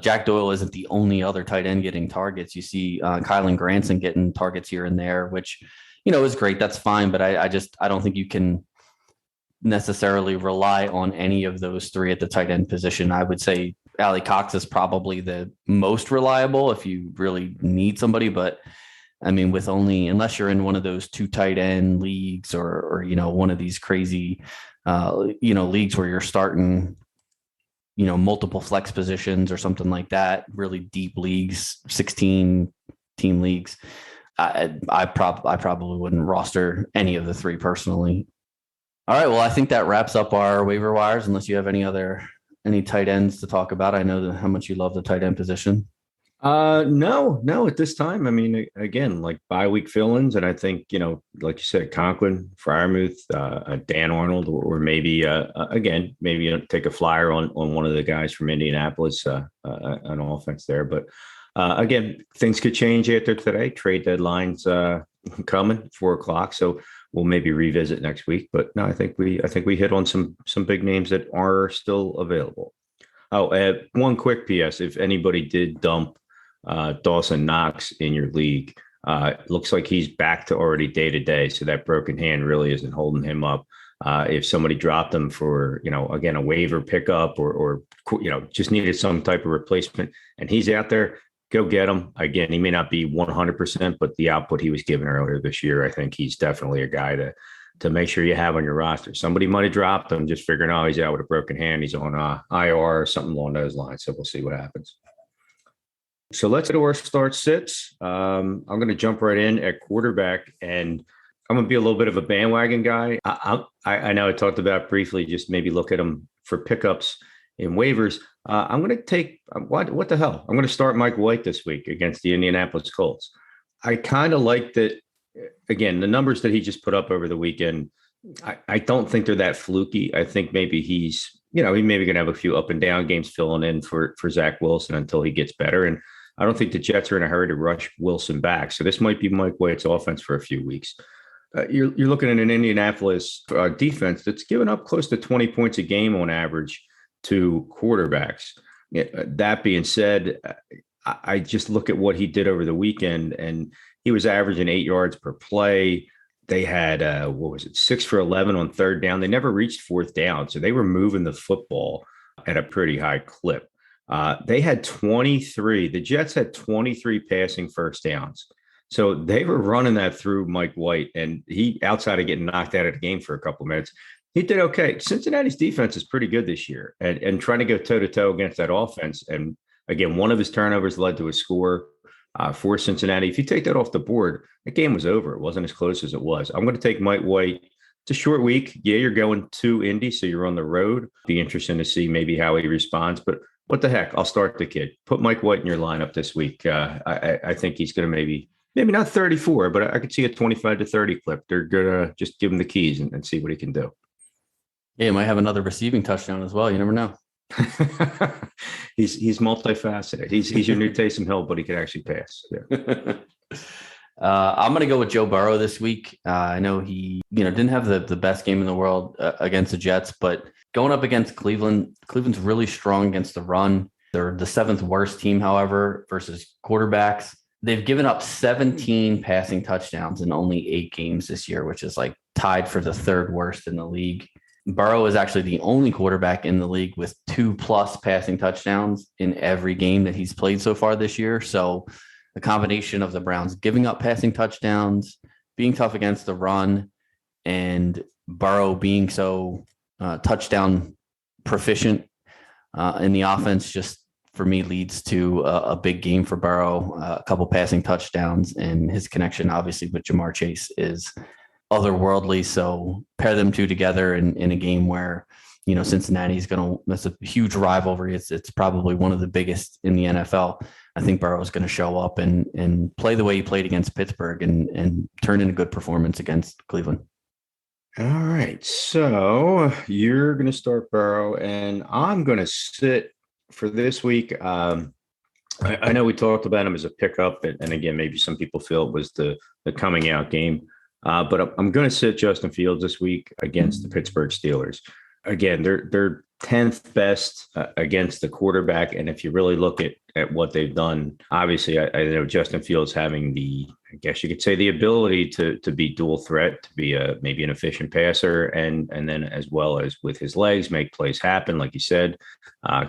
Jack Doyle isn't the only other tight end getting targets. You see Kylan Granson getting targets here and there, which is great. That's fine, but I don't think you can necessarily rely on any of those three at the tight end position. I would say Alley-Cox is probably the most reliable if you really need somebody, but I mean, unless you're in one of those 2 tight end leagues or one of these crazy leagues where you're starting multiple flex positions or something like that, really deep leagues, 16 team leagues, I probably wouldn't roster any of the three personally. All right. Well, I think that wraps up our waiver wires, unless you have any tight ends to talk about. I know how much you love the tight end position. No, at this time. I mean, again, like bye week fill-ins, and I think, like you said, Conklin, Freiermuth, Dan Arnold, or maybe, again, maybe take a flyer on one of the guys from Indianapolis, on offense there. But again, things could change after today. Trade deadline's coming 4:00. So we'll maybe revisit next week, but no, I think we hit on some big names that are still available. Oh, one quick PS: if anybody did dump Dawson Knox in your league, looks like he's back to already day to day, so that broken hand really isn't holding him up. If somebody dropped him for again a waiver pickup or just needed some type of replacement, and he's out there, go get him. Again, he may not be 100%, but the output he was given earlier this year, I think he's definitely a guy to make sure you have on your roster. Somebody might have dropped him just figuring, oh, he's out with a broken hand, he's on IR or something along those lines. So we'll see what happens. So let's do our start sits. I'm going to jump right in at quarterback, and I'm going to be a little bit of a bandwagon guy. I know I talked about briefly, just maybe look at him for pickups in waivers. I'm going to take what the hell? I'm going to start Mike White this week against the Indianapolis Colts. I kind of like that. Again, the numbers that he just put up over the weekend, I don't think they're that fluky. I think maybe he's, he maybe going to have a few up and down games filling in for Zach Wilson until he gets better. And I don't think the Jets are in a hurry to rush Wilson back. So this might be Mike White's offense for a few weeks. You're looking at an Indianapolis defense that's given up close to 20 points a game on average to quarterbacks. That being said, I just look at what he did over the weekend, and he was averaging 8 yards per play. They had, 6 for 11 on third down. They never reached fourth down, so they were moving the football at a pretty high clip. They had 23. The Jets had 23 passing first downs. So they were running that through Mike White, and he, outside of getting knocked out of the game for a couple of minutes, he did okay. Cincinnati's defense is pretty good this year, and trying to go toe-to-toe against that offense. And again, one of his turnovers led to a score for Cincinnati. If you take that off the board, the game was over. It wasn't as close as it was. I'm going to take Mike White it's a short week. Yeah, you're going to Indy, so you're on the road. Be interesting to see maybe how he responds. But what the heck? I'll start the kid. Put Mike White in your lineup this week. I think he's going to maybe not 34, but I could see a 25 to 30 clip. They're going to just give him the keys and see what he can do. Yeah, he might have another receiving touchdown as well. You never know. He's multifaceted. He's your new Taysom Hill, but he can actually pass. Yeah. I'm going to go with Joe Burrow this week. I know he, didn't have the best game in the world against the Jets, but going up against Cleveland, Cleveland's really strong against the run. They're the 7th worst team, however, versus quarterbacks. They've given up 17 passing touchdowns in only 8 games this year, which is like tied for the 3rd worst in the league. Burrow is actually the only quarterback in the league with 2+ passing touchdowns in every game that he's played so far this year. So the combination of the Browns giving up passing touchdowns, being tough against the run, and Burrow being so touchdown proficient in the offense just for me leads to a big game for Burrow, a couple passing touchdowns, and his connection obviously with Jamar Chase is otherworldly. So pair them two together in a game where, Cincinnati's that's a huge rivalry. It's probably one of the biggest in the NFL. I think Burrow is going to show up and play the way he played against Pittsburgh and turn in a good performance against Cleveland. All right. So you're going to start Burrow, and I'm going to sit for this week. I know we talked about him as a pickup, and again, maybe some people feel it was the coming out game. But I'm going to sit Justin Fields this week against the Pittsburgh Steelers. Again, they're 10th best against the quarterback. And if you really look at what they've done, obviously, I know Justin Fields having I guess you could say the ability to be dual threat, to be maybe an efficient passer, and then as well as with his legs, make plays happen, like you said,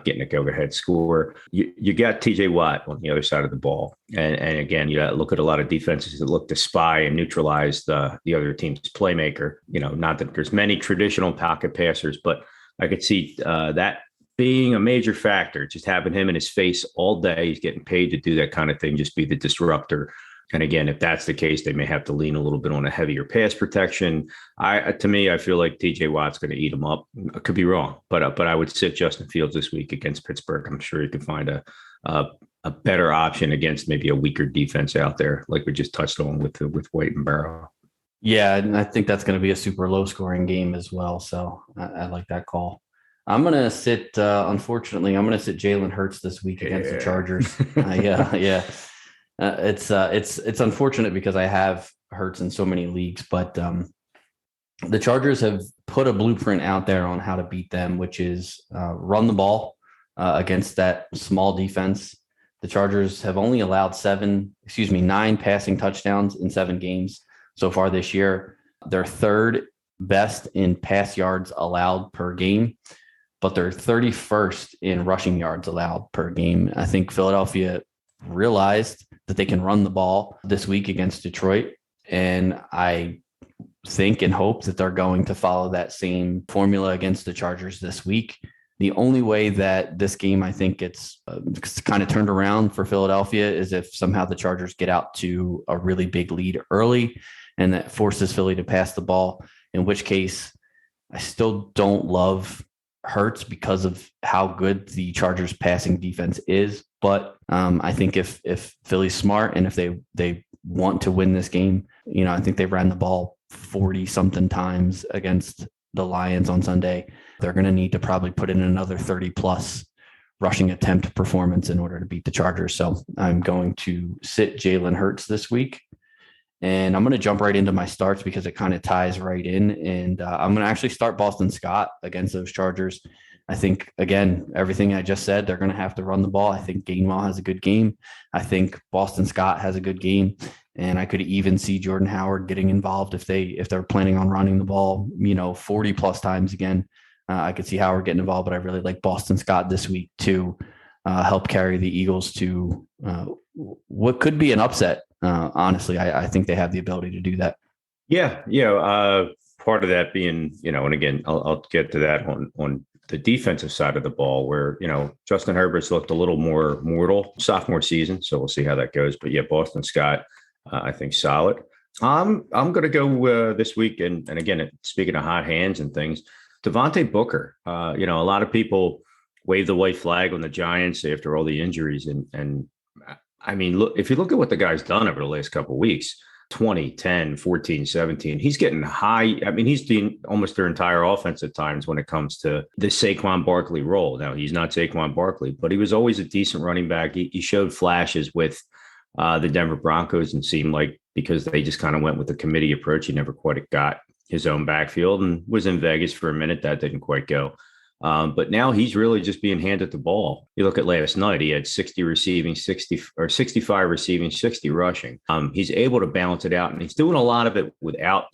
getting a go-ahead score. You got TJ Watt on the other side of the ball. And again, you look at a lot of defenses that look to spy and neutralize the other team's playmaker. Not that there's many traditional pocket passers, but I could see that being a major factor, just having him in his face all day. He's getting paid to do that kind of thing, just be the disruptor. And again, if that's the case, they may have to lean a little bit on a heavier pass protection. To me, I feel like TJ Watt's going to eat him up. I could be wrong, but I would sit Justin Fields this week against Pittsburgh. I'm sure you could find a better option against maybe a weaker defense out there, like we just touched on with White and Burrow. Yeah, and I think that's going to be a super low scoring game as well. So I like that call. I'm going to sit, unfortunately, I'm going to sit Jalen Hurts this week against the Chargers. Yeah. It's unfortunate because I have Hurts in so many leagues, but the Chargers have put a blueprint out there on how to beat them, which is run the ball against that small defense. The Chargers have only allowed 9 passing touchdowns in 7 games so far this year. They're 3rd best in pass yards allowed per game, but they're 31st in rushing yards allowed per game. I think Philadelphia realized that they can run the ball this week against Detroit, and I think and hope that they're going to follow that same formula against the Chargers this week. The only way that this game, I think it's kind of turned around for Philadelphia, is if somehow the Chargers get out to a really big lead early and that forces Philly to pass the ball, in which case I still don't love Hurts because of how good the Chargers passing defense is. But I think if Philly's smart and if they want to win this game, I think they ran the ball 40 something times against the Lions on Sunday. They're going to need to probably put in another 30 plus rushing attempt performance in order to beat the Chargers. So I'm going to sit Jalen Hurts this week. And I'm going to jump right into my starts because it kind of ties right in. And I'm going to actually start Boston Scott against those Chargers. I think, again, everything I just said, they're going to have to run the ball. I think Gainwell has a good game. I think Boston Scott has a good game. And I could even see Jordan Howard getting involved if they're planning on running the ball, 40 plus times again. I could see Howard getting involved, but I really like Boston Scott this week to help carry the Eagles to what could be an upset. Honestly, I think they have the ability to do that. Yeah. Part of that being, and again, I'll get to that on the defensive side of the ball where, Justin Herbert's looked a little more mortal sophomore season. So we'll see how that goes. But yeah, Boston Scott, I think solid. I'm going to go this week, and again, speaking of hot hands and things, Devontae Booker. A lot of people wave the white flag on the Giants after all the injuries, and I mean, look, if you look at what the guy's done over the last couple of weeks, 20, 10, 14, 17, he's getting high. I mean, he's doing almost their entire offense at times when it comes to the Saquon Barkley role. Now, he's not Saquon Barkley, but he was always a decent running back. He showed flashes with the Denver Broncos and seemed like because they just kind of went with the committee approach, he never quite got his own backfield and was in Vegas for a minute. That didn't quite go. But now he's really just being handed the ball. You look at last night, he had 60 receiving, 60 or 65 receiving, 60 rushing. He's able to balance it out, and he's doing a lot of it without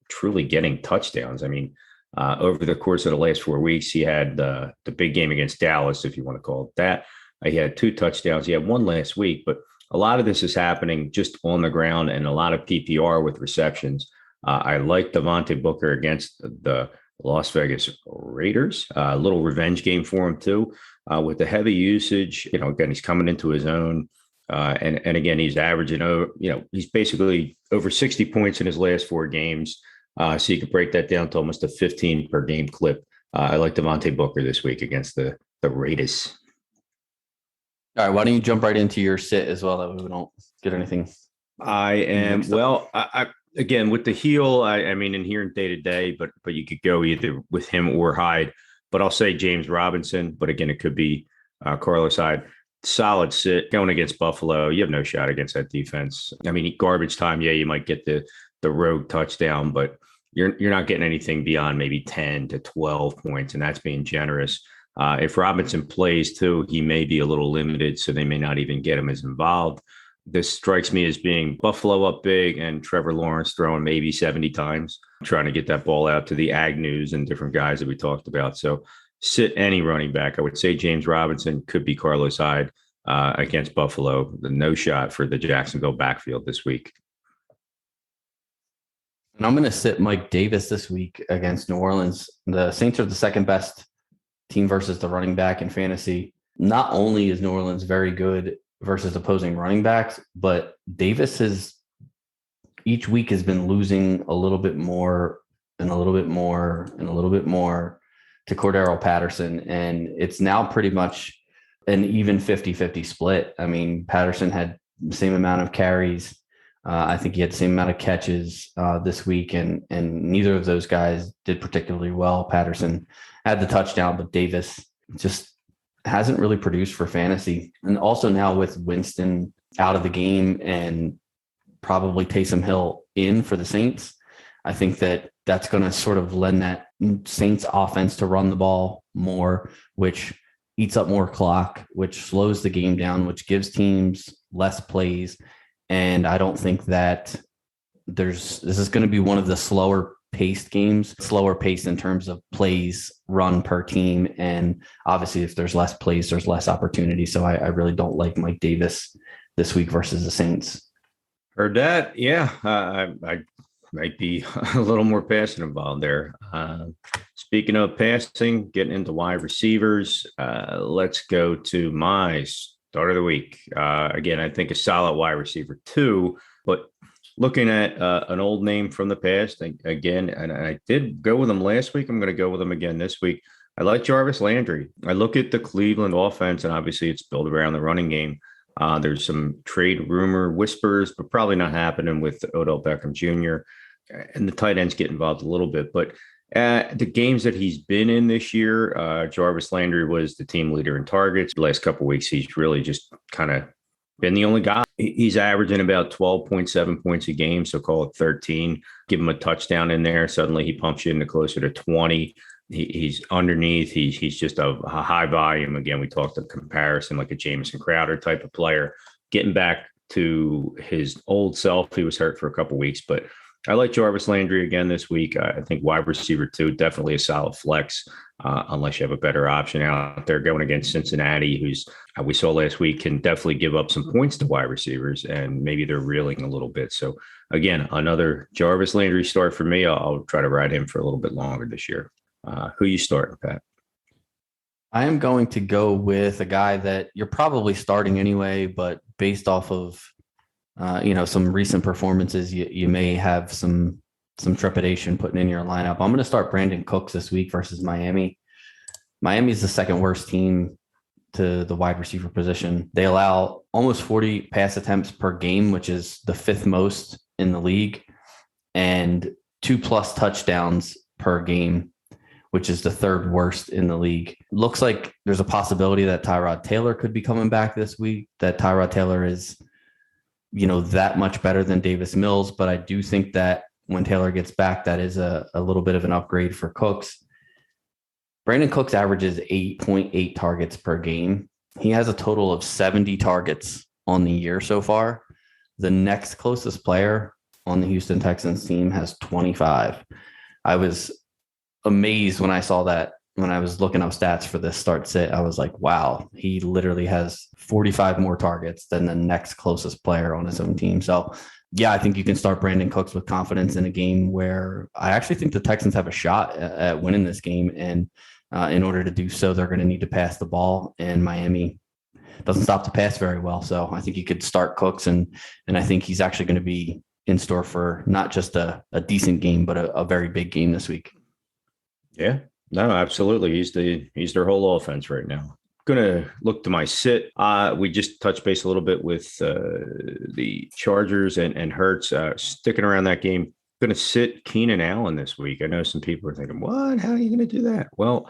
truly getting touchdowns. I mean, over the course of the last 4 weeks, he had the big game against Dallas, if you want to call it that. He had 2 touchdowns. He had 1 last week, but a lot of this is happening just on the ground and a lot of PPR with receptions. I like Devontae Booker against the Las Vegas Raiders. A little revenge game for him too, with the heavy usage. Again, he's coming into his own, and again, he's averaging. He's basically over 60 points in his last 4 games. So you can break that down to almost a 15 per game clip. I like Devontae Booker this week against the Raiders. All right, why don't you jump right into your sit as well, that way we don't get anything. I am I again with the heel. I mean, in here day to day, but you could go either with him or Hyde. But I'll say James Robinson. But again, it could be Carlos Hyde. Solid sit going against Buffalo. You have no shot against that defense. I mean, garbage time. Yeah, you might get the rogue touchdown, but you're not getting anything beyond maybe 10 to 12 points, and that's being generous. If Robinson plays too, he may be a little limited, so they may not even get him as involved. This strikes me as being Buffalo up big and Trevor Lawrence throwing maybe 70 times, trying to get that ball out to the Agnews and different guys that we talked about. So sit any running back. I would say James Robinson, could be Carlos Hyde against Buffalo. The no shot for the Jacksonville backfield this week. And I'm going to sit Mike Davis this week against New Orleans. The Saints are the second best team versus the running back in fantasy. Not only is New Orleans very good versus opposing running backs, but Davis has each week has been losing a little bit more and a little bit more and a little bit more to Cordero Patterson. And it's now pretty much an even 50-50 split. I mean, Patterson had the same amount of carries. I think he had the same amount of catches this week, and neither of those guys did particularly well. Patterson had the touchdown, but Davis just hasn't really produced for fantasy. And also now with Winston out of the game and probably Taysom Hill in for the Saints, I think that's going to sort of lend that Saints offense to run the ball more, which eats up more clock, which slows the game down, which gives teams less plays. And I don't think that this is going to be one of the slower paced games, slower paced in terms of plays run per team. And obviously if there's less plays, there's less opportunity. So I really don't like Mike Davis this week versus the Saints. Heard that. Yeah. I might be a little more passing involved there. Speaking of passing, getting into wide receivers, let's go to my start of the week. Again, I think a solid wide receiver too, but looking at an old name from the past again, and I did go with him last week. I'm going to go with him again this week. I like Jarvis Landry. I look at the Cleveland offense, and obviously it's built around the running game. There's some trade rumor whispers, but probably not happening with Odell Beckham Jr. And the tight ends get involved a little bit. But the games that he's been in this year, Jarvis Landry was the team leader in targets. The last couple of weeks, he's really just kind of been the only guy. He's averaging about 12.7 points a game, so call it 13. Give him a touchdown in there. Suddenly he pumps you into closer to 20. He's underneath. He's just a high volume. Again, we talked a comparison like a Jamison Crowder type of player. Getting back to his old self, he was hurt for a couple of weeks, but I like Jarvis Landry again this week. I think wide receiver too, definitely a solid flex, unless you have a better option out there going against Cincinnati, who's we saw last week can definitely give up some points to wide receivers, and maybe they're reeling a little bit. So again, another Jarvis Landry start for me. I'll try to ride him for a little bit longer this year. Who you starting, Pat? I am going to go with a guy that you're probably starting anyway, but based off of some recent performances, you may have some trepidation putting in your lineup. I'm going to start Brandon Cooks this week versus Miami. Miami is the second worst team to the wide receiver position. They allow almost 40 pass attempts per game, which is the fifth most in the league, and 2+ touchdowns per game, which is the third worst in the league. Looks like there's a possibility that Tyrod Taylor could be coming back this week, that Tyrod Taylor is, that much better than Davis Mills. But I do think that when Taylor gets back, that is a little bit of an upgrade for Cooks. Brandon Cooks averages 8.8 targets per game. He has a total of 70 targets on the year so far. The next closest player on the Houston Texans team has 25. I was amazed when I saw that, when I was looking up stats for this start sit. I was like, wow, he literally has 45 more targets than the next closest player on his own team. So yeah, I think you can start Brandon Cooks with confidence in a game where I actually think the Texans have a shot at winning this game. And in order to do so, they're going to need to pass the ball, and Miami doesn't stop to pass very well. So I think you could start Cooks, and I think he's actually going to be in store for not just a decent game, but a very big game this week. Yeah, no, absolutely. He's their whole offense right now. Going to look to my sit. We just touched base a little bit with the Chargers and Hurts sticking around that game. Going to sit Keenan Allen this week. I know some people are thinking, what? How are you going to do that? Well,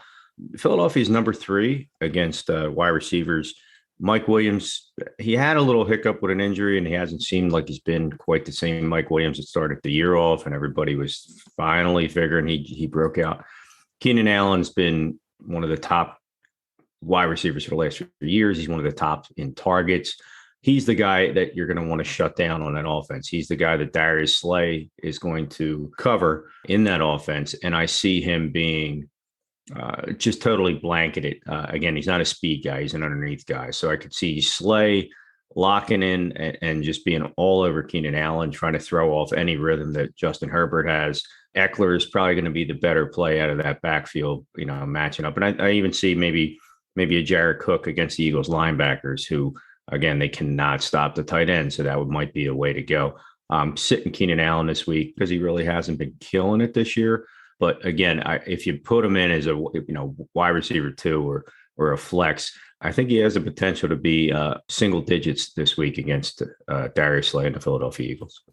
Philadelphia's number 3 against wide receivers. Mike Williams, he had a little hiccup with an injury, and he hasn't seemed like he's been quite the same Mike Williams that started the year off, and everybody was finally figuring he broke out. Keenan Allen's been one of the top wide receivers for the last few years. He's one of the top in targets. He's the guy that you're going to want to shut down on that offense. He's the guy that Darius Slay is going to cover in that offense. And I see him being just totally blanketed. Again, he's not a speed guy. He's an underneath guy. So I could see Slay locking in and just being all over Keenan Allen, trying to throw off any rhythm that Justin Herbert has. Eckler is probably going to be the better play out of that backfield, matching up. And I even see maybe a Jared Cook against the Eagles linebackers who, again, they cannot stop the tight end. So that might be a way to go. Sitting Keenan Allen this week because he really hasn't been killing it this year. But again, if you put him in as a wide receiver 2 or a flex, I think he has the potential to be single digits this week against Darius Slay and the Philadelphia Eagles.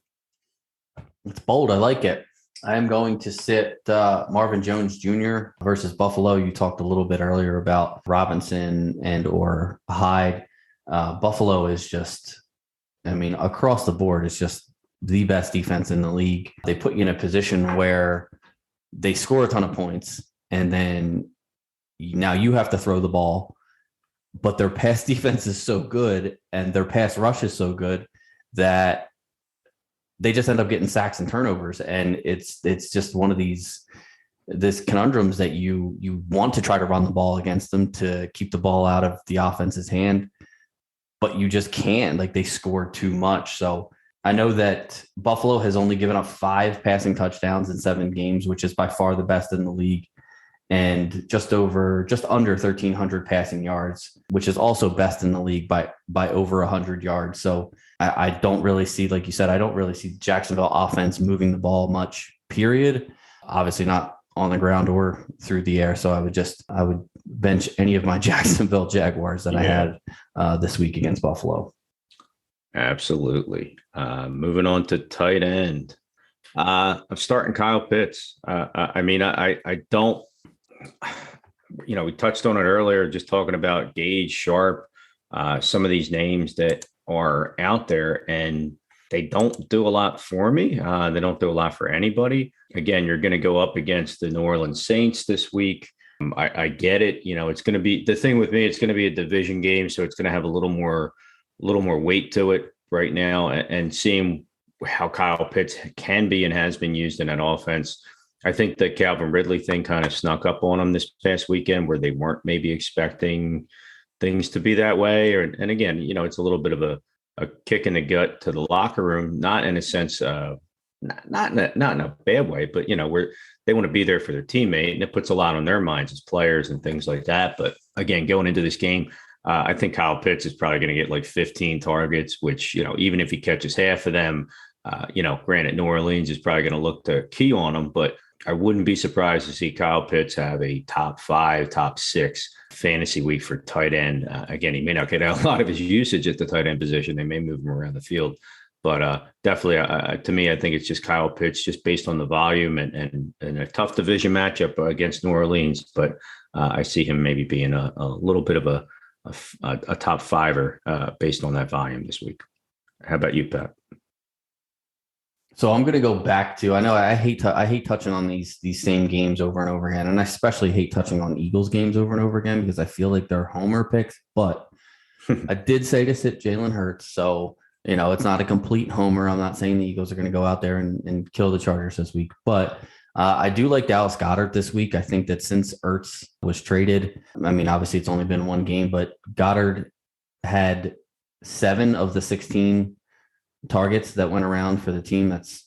It's bold. I like it. I am going to sit Marvin Jones Jr. versus Buffalo. You talked a little bit earlier about Robinson and or Hyde. Buffalo is just, across the board, it's just the best defense in the league. They put you in a position where they score a ton of points, and then now you have to throw the ball, but their pass defense is so good and their pass rush is so good that they just end up getting sacks and turnovers. And it's just one of this conundrums that you want to try to run the ball against them to keep the ball out of the offense's hand, but you just can't. Like, they score too much. So I know that Buffalo has only given up 5 passing touchdowns in 7 games, which is by far the best in the league, and just under 1,300 passing yards, which is also best in the league by over 100 yards. So I don't really see, like you said, I don't really see Jacksonville offense moving the ball much, period. Obviously not on the ground or through the air. So I would bench any of my Jacksonville Jaguars that I had this week against Buffalo. Absolutely. Moving on to tight end. I'm starting Kyle Pitts. I don't, we touched on it earlier, just talking about Gage, Sharp, some of these names that are out there, and they don't do a lot for me. They don't do a lot for anybody. Again, you're going to go up against the New Orleans Saints this week. I get it. It's going to be the thing with me. It's going to be a division game, so it's going to have a little more weight to it right now. And seeing how Kyle Pitts can be and has been used in that offense, I think the Calvin Ridley thing kind of snuck up on them this past weekend, where they weren't maybe expecting things to be that way. And again, it's a little bit of a kick in the gut to the locker room, not in a sense, not in a bad way, but where they want to be there for their teammate, and it puts a lot on their minds as players and things like that. But again, going into this game, I think Kyle Pitts is probably going to get like 15 targets, which, even if he catches half of them, granted, New Orleans is probably going to look to key on him, but I wouldn't be surprised to see Kyle Pitts have a top 5, top 6 fantasy week for tight end. Again, he may not get a lot of his usage at the tight end position. They may move him around the field. But definitely, to me, I think it's just Kyle Pitts, just based on the volume and a tough division matchup against New Orleans. But I see him maybe being a little bit of a top fiver based on that volume this week. How about you, Pat? So I'm going to go back to, I know I hate touching on these same games over and over again. And I especially hate touching on Eagles games over and over again because I feel like they're homer picks. But I did say to sit Jalen Hurts. So, it's not a complete homer. I'm not saying the Eagles are going to go out there and kill the Chargers this week. But I do like Dallas Goedert this week. I think that since Ertz was traded, obviously it's only been one game, but Goddard had 7 of the 16 targets that went around for the team. That's,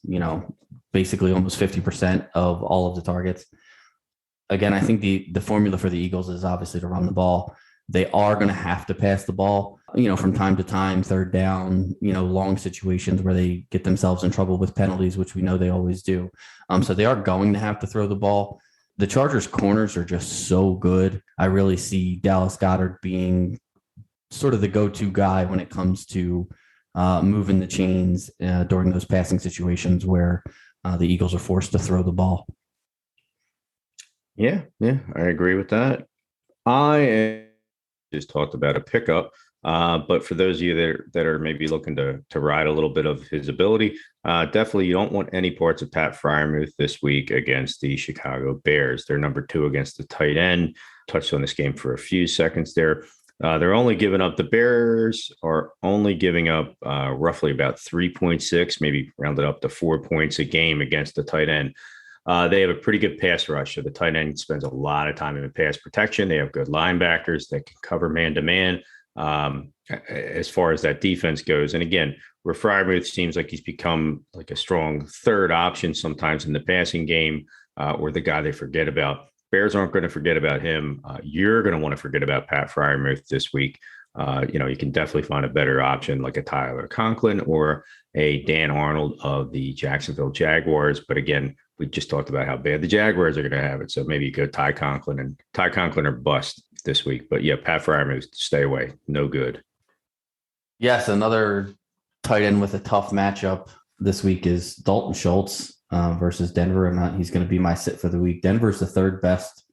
basically almost 50% of all of the targets. Again, I think the formula for the Eagles is obviously to run the ball. They are going to have to pass the ball, from time to time, third down, long situations where they get themselves in trouble with penalties, which we know they always do. So they are going to have to throw the ball. The Chargers corners are just so good. I really see Dallas Goedert being sort of the go-to guy when it comes to moving the chains during those passing situations where the Eagles are forced to throw the ball. Yeah, I agree with that. I just talked about a pickup, but for those of you that are maybe looking to ride a little bit of his ability, definitely you don't want any parts of Pat Freiermuth this week against the Chicago Bears. They're number 2 against the tight end. Touched on this game for a few seconds there. They're only giving up, the Bears are only giving up roughly about 3.6, maybe rounded up to 4 points a game against the tight end. They have a pretty good pass rush. So the tight end spends a lot of time in pass protection. They have good linebackers that can cover man-to-man as far as that defense goes. And again, where Freiermuth seems like he's become like a strong third option sometimes in the passing game, or the guy they forget about. Bears aren't going to forget about him. You're going to want to forget about Pat Freiermuth this week. You can definitely find a better option like a Tyler Conklin or a Dan Arnold of the Jacksonville Jaguars. But again, we just talked about how bad the Jaguars are going to have it. So maybe you go Ty Conklin or bust this week. But yeah, Pat Freiermuth, stay away. No good. Yes, another tight end with a tough matchup this week is Dalton Schultz versus Denver. He's going to be my sit for the week. Denver's the 3rd best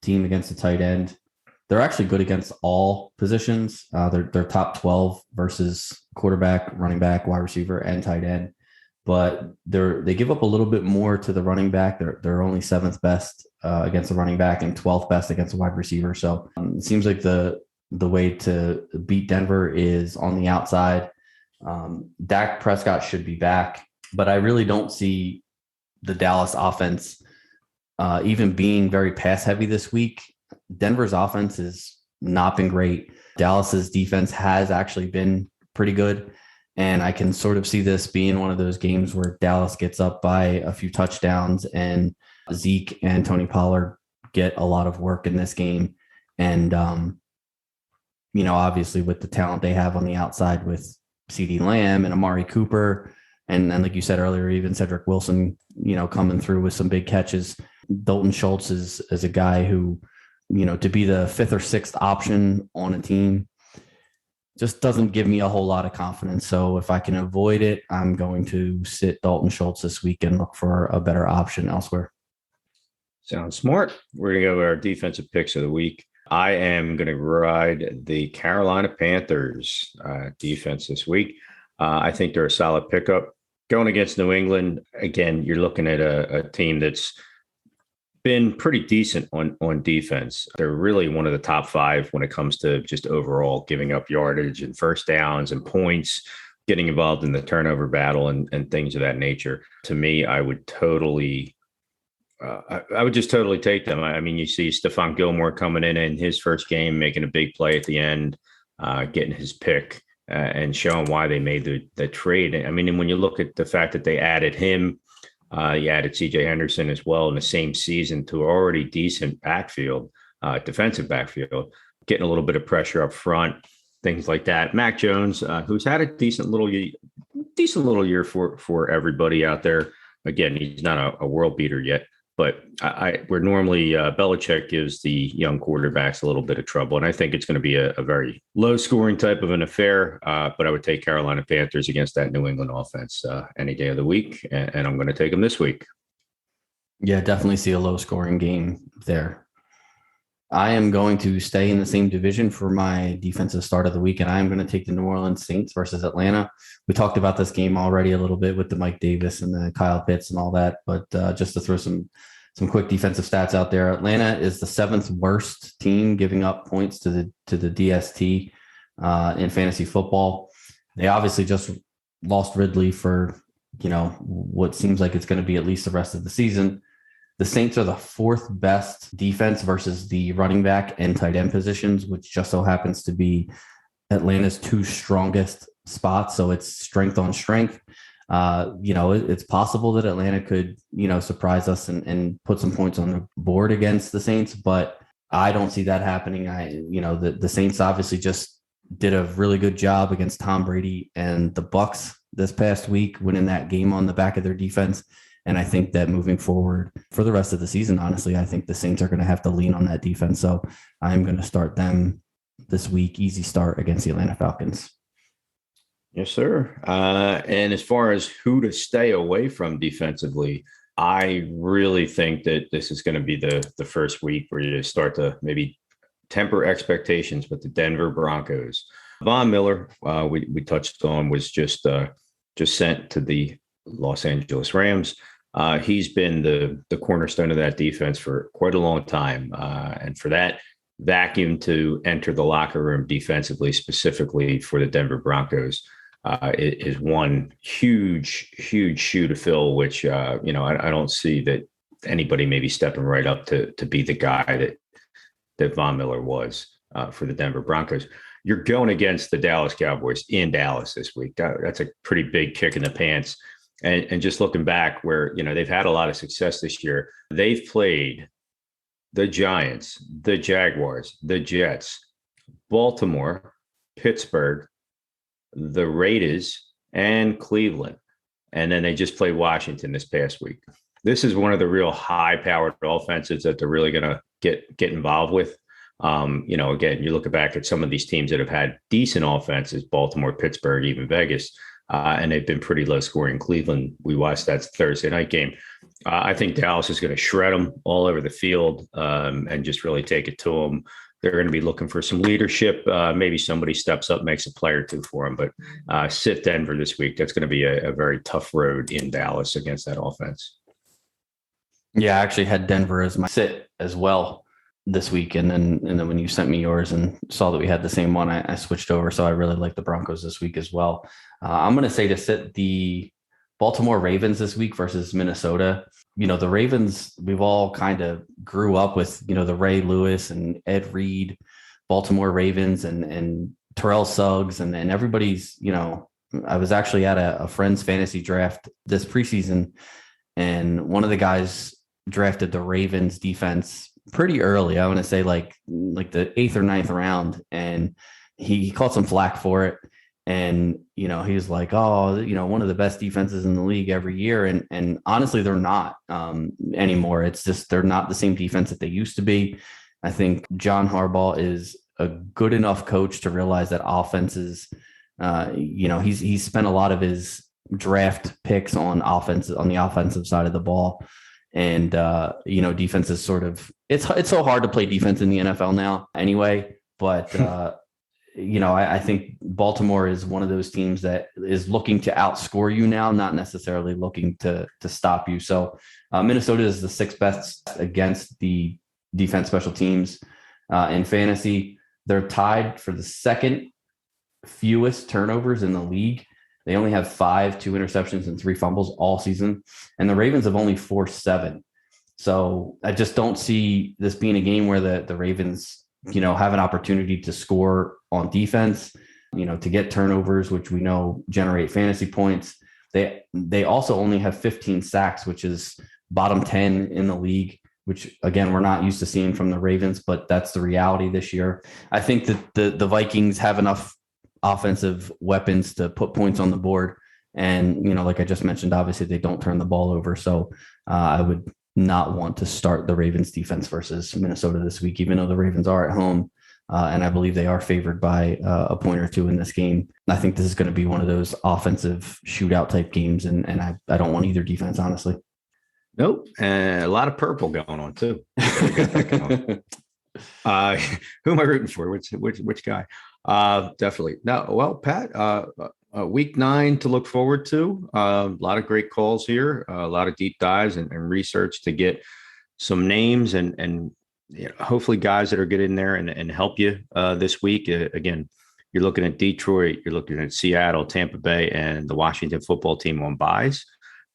team against the tight end. They're actually good against all positions. They're top 12 versus quarterback, running back, wide receiver, and tight end. But they give up a little bit more to the running back. They're only 7th best against the running back and 12th best against the wide receiver. So it seems like the way to beat Denver is on the outside. Dak Prescott should be back, but I really don't see the Dallas offense even being very pass heavy this week. Denver's offense has not been great. Dallas's defense has actually been pretty good. And I can sort of see this being one of those games where Dallas gets up by a few touchdowns and Zeke and Tony Pollard get a lot of work in this game. And, obviously with the talent they have on the outside with CeeDee Lamb and Amari Cooper, and like you said earlier, even Cedric Wilson, coming through with some big catches. Dalton Schultz is a guy who, to be the 5th or 6th option on a team just doesn't give me a whole lot of confidence. So if I can avoid it, I'm going to sit Dalton Schultz this week and look for a better option elsewhere. Sounds smart. We're going to go with our defensive picks of the week. I am going to ride the Carolina Panthers defense this week. I think they're a solid pickup. Going against New England, again, you're looking at a team that's been pretty decent on defense. They're really one of the top 5 when it comes to just overall giving up yardage and first downs and points, getting involved in the turnover battle and things of that nature. To me, I would just totally take them. You see Stephon Gilmore coming in his first game, making a big play at the end, getting his pick and showing why they made the trade. And when you look at the fact that they added him, you added CJ Henderson as well in the same season to already decent backfield, defensive backfield. getting a little bit of pressure up front, things like that. Mac Jones, who's had a decent little year for everybody out there. Again, he's not a world beater yet, but where normally Belichick gives the young quarterbacks a little bit of trouble, and I think it's going to be a very low scoring type of an affair. But I would take Carolina Panthers against that New England offense any day of the week, and I'm going to take them this week. Yeah, definitely see a low scoring game there. I am going to stay in the same division for my defensive start of the week, and I am going to take the New Orleans Saints versus Atlanta. We talked about this game already a little bit with the Mike Davis and the Kyle Pitts and all that, but just to throw some quick defensive stats out there, Atlanta is the 7th worst team giving up points to the DST in fantasy football. They obviously just lost Ridley for what seems like it's going to be at least the rest of the season. The Saints are the 4th best defense versus the running back and tight end positions, which just so happens to be Atlanta's 2 strongest spots. So it's strength on strength. It's possible that Atlanta could, surprise us and put some points on the board against the Saints, but I don't see that happening. The Saints obviously just did a really good job against Tom Brady and the Bucs this past week, winning that game on the back of their defense. And I think that moving forward for the rest of the season, honestly, I think the Saints are going to have to lean on that defense. So I'm going to start them this week. Easy start against the Atlanta Falcons. Yes, sir. And as far as who to stay away from defensively, I really think that this is going to be the first week where you start to maybe temper expectations with the Denver Broncos. Von Miller, we touched on, was just sent to the Los Angeles Rams. He's been the cornerstone of that defense for quite a long time. And for that vacuum to enter the locker room defensively, specifically for the Denver Broncos, is one huge shoe to fill, which, I don't see that anybody maybe stepping right up to be the guy that Von Miller was for the Denver Broncos. You're going against the Dallas Cowboys in Dallas this week. That's a pretty big kick in the pants. And just looking back where, they've had a lot of success this year, they've played the Giants, the Jaguars, the Jets, Baltimore, Pittsburgh, the Raiders, and Cleveland. And then they just played Washington this past week. This is one of the real high-powered offenses that they're really going to get involved with. Again, you look back at some of these teams that have had decent offenses, Baltimore, Pittsburgh, even Vegas, and they've been pretty low scoring. Cleveland, we watched that Thursday night game. I think Dallas is going to shred them all over the field and just really take it to them. They're going to be looking for some leadership. Maybe somebody steps up, makes a play or two for them. But sit Denver this week. That's going to be a very tough road in Dallas against that offense. Yeah, I actually had Denver as my sit as well this week. And then when you sent me yours and saw that we had the same one, I switched over. So I really like the Broncos this week as well. I'm going to say to sit the Baltimore Ravens this week versus Minnesota. The Ravens, we've all kind of grew up with, the Ray Lewis and Ed Reed, Baltimore Ravens and Terrell Suggs. And everybody's, I was actually at a friend's fantasy draft this preseason, and one of the guys drafted the Ravens defense pretty early. I want to say like the 8th or 9th round, and he caught some flack for it. And, he was like, one of the best defenses in the league every year. And honestly, they're not anymore. It's just, they're not the same defense that they used to be. I think John Harbaugh is a good enough coach to realize that offenses, he's spent a lot of his draft picks on the offensive side of the ball. And, defense is sort of, it's so hard to play defense in the NFL now anyway, but, I think Baltimore is one of those teams that is looking to outscore you now, not necessarily looking to stop you. So Minnesota is the 6th best against the defense special teams in fantasy. They're tied for the 2nd fewest turnovers in the league. They only have 2 interceptions and 3 fumbles all season. And the Ravens have only forced 7. So I just don't see this being a game where the Ravens, have an opportunity to score on defense, to get turnovers, which we know generate fantasy points. They also only have 15 sacks, which is bottom 10 in the league. which again, we're not used to seeing from the Ravens, but that's the reality this year. I think that the Vikings have enough offensive weapons to put points on the board. And, like I just mentioned, obviously they don't turn the ball over. So I would not want to start the Ravens defense versus Minnesota this week, even though the Ravens are at home. And I believe they are favored by a point or two in this game. I think this is going to be one of those offensive shootout type games. And I don't want either defense, honestly. Nope. And a lot of purple going on too. Who am I rooting for? Which guy? Definitely. No, well, Pat, week 9 to look forward to. A lot of great calls here, a lot of deep dives and research to get some names and hopefully guys that are good in there and help you this week. Again, you're looking at Detroit, you're looking at Seattle, Tampa Bay, and the Washington football team on buys.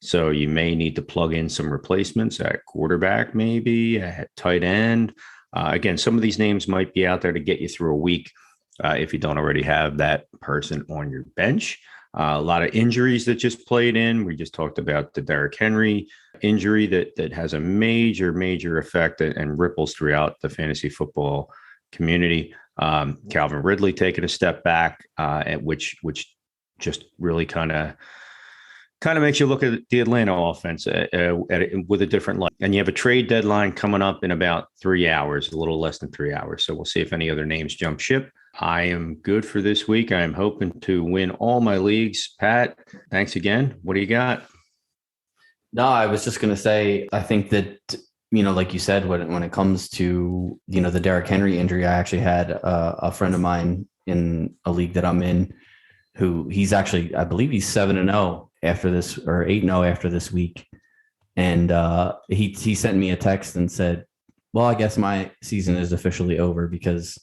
So you may need to plug in some replacements at quarterback, maybe at tight end. Again, some of these names might be out there to get you through a week if you don't already have that person on your bench. A lot of injuries that just played in. We just talked about the Derrick Henry injury that has a major effect and ripples throughout the fantasy football community. Calvin Ridley taking a step back, which just really kind of makes you look at the Atlanta offense with a different light. And you have a trade deadline coming up in about 3 hours, a little less than 3 hours. So we'll see if any other names jump ship. I am good for this week. I am hoping to win all my leagues. Pat, thanks again. What do you got? No, I was just going to say, I think that, like you said, when it comes to, the Derrick Henry injury, I actually had a friend of mine in a league that I'm in who he's actually, I believe he's 7-0 after this, or 8-0 after this week. And he sent me a text and said, well, I guess my season is officially over because,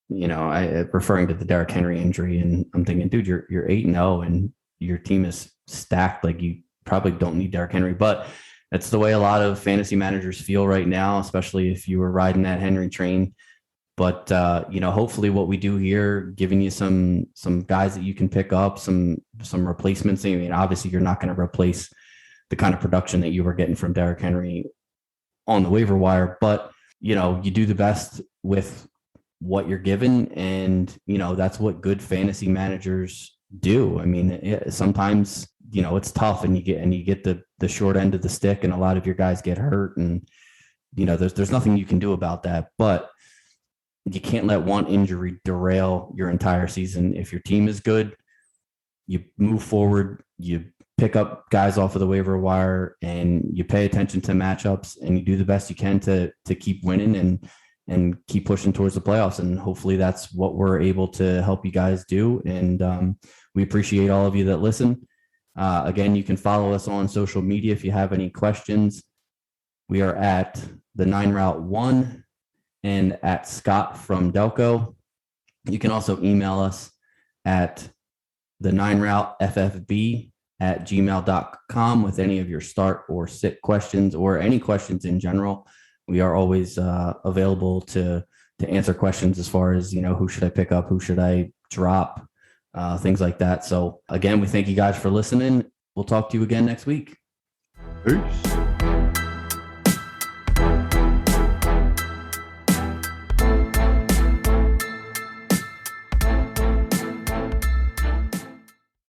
referring to the Derrick Henry injury. And I'm thinking, dude, you're 8-0 and your team is stacked. Like, you probably don't need Derrick Henry, but that's the way a lot of fantasy managers feel right now, especially if you were riding that Henry train. But, hopefully what we do here, giving you some guys that you can pick up, some replacements. I mean, obviously you're not going to replace the kind of production that you were getting from Derrick Henry on the waiver wire, but, you do the best with what you're given. And, that's what good fantasy managers do. I mean, sometimes, it's tough and you get the short end of the stick and a lot of your guys get hurt and, there's nothing you can do about that, but you can't let one injury derail your entire season. If your team is good, you move forward, you pick up guys off of the waiver wire and you pay attention to matchups and you do the best you can to keep winning and keep pushing towards the playoffs. And hopefully that's what we're able to help you guys do. And we appreciate all of you that listen. Again, you can follow us on social media if you have any questions. We are at the 9 Route 1 and at Scott from Delco. You can also email us at the 9 Route FFB at gmail.com with any of your start or sit questions or any questions in general. We are always available to answer questions as far as, who should I pick up? Who should I drop? Things like that. So again, we thank you guys for listening. We'll talk to you again next week. Peace.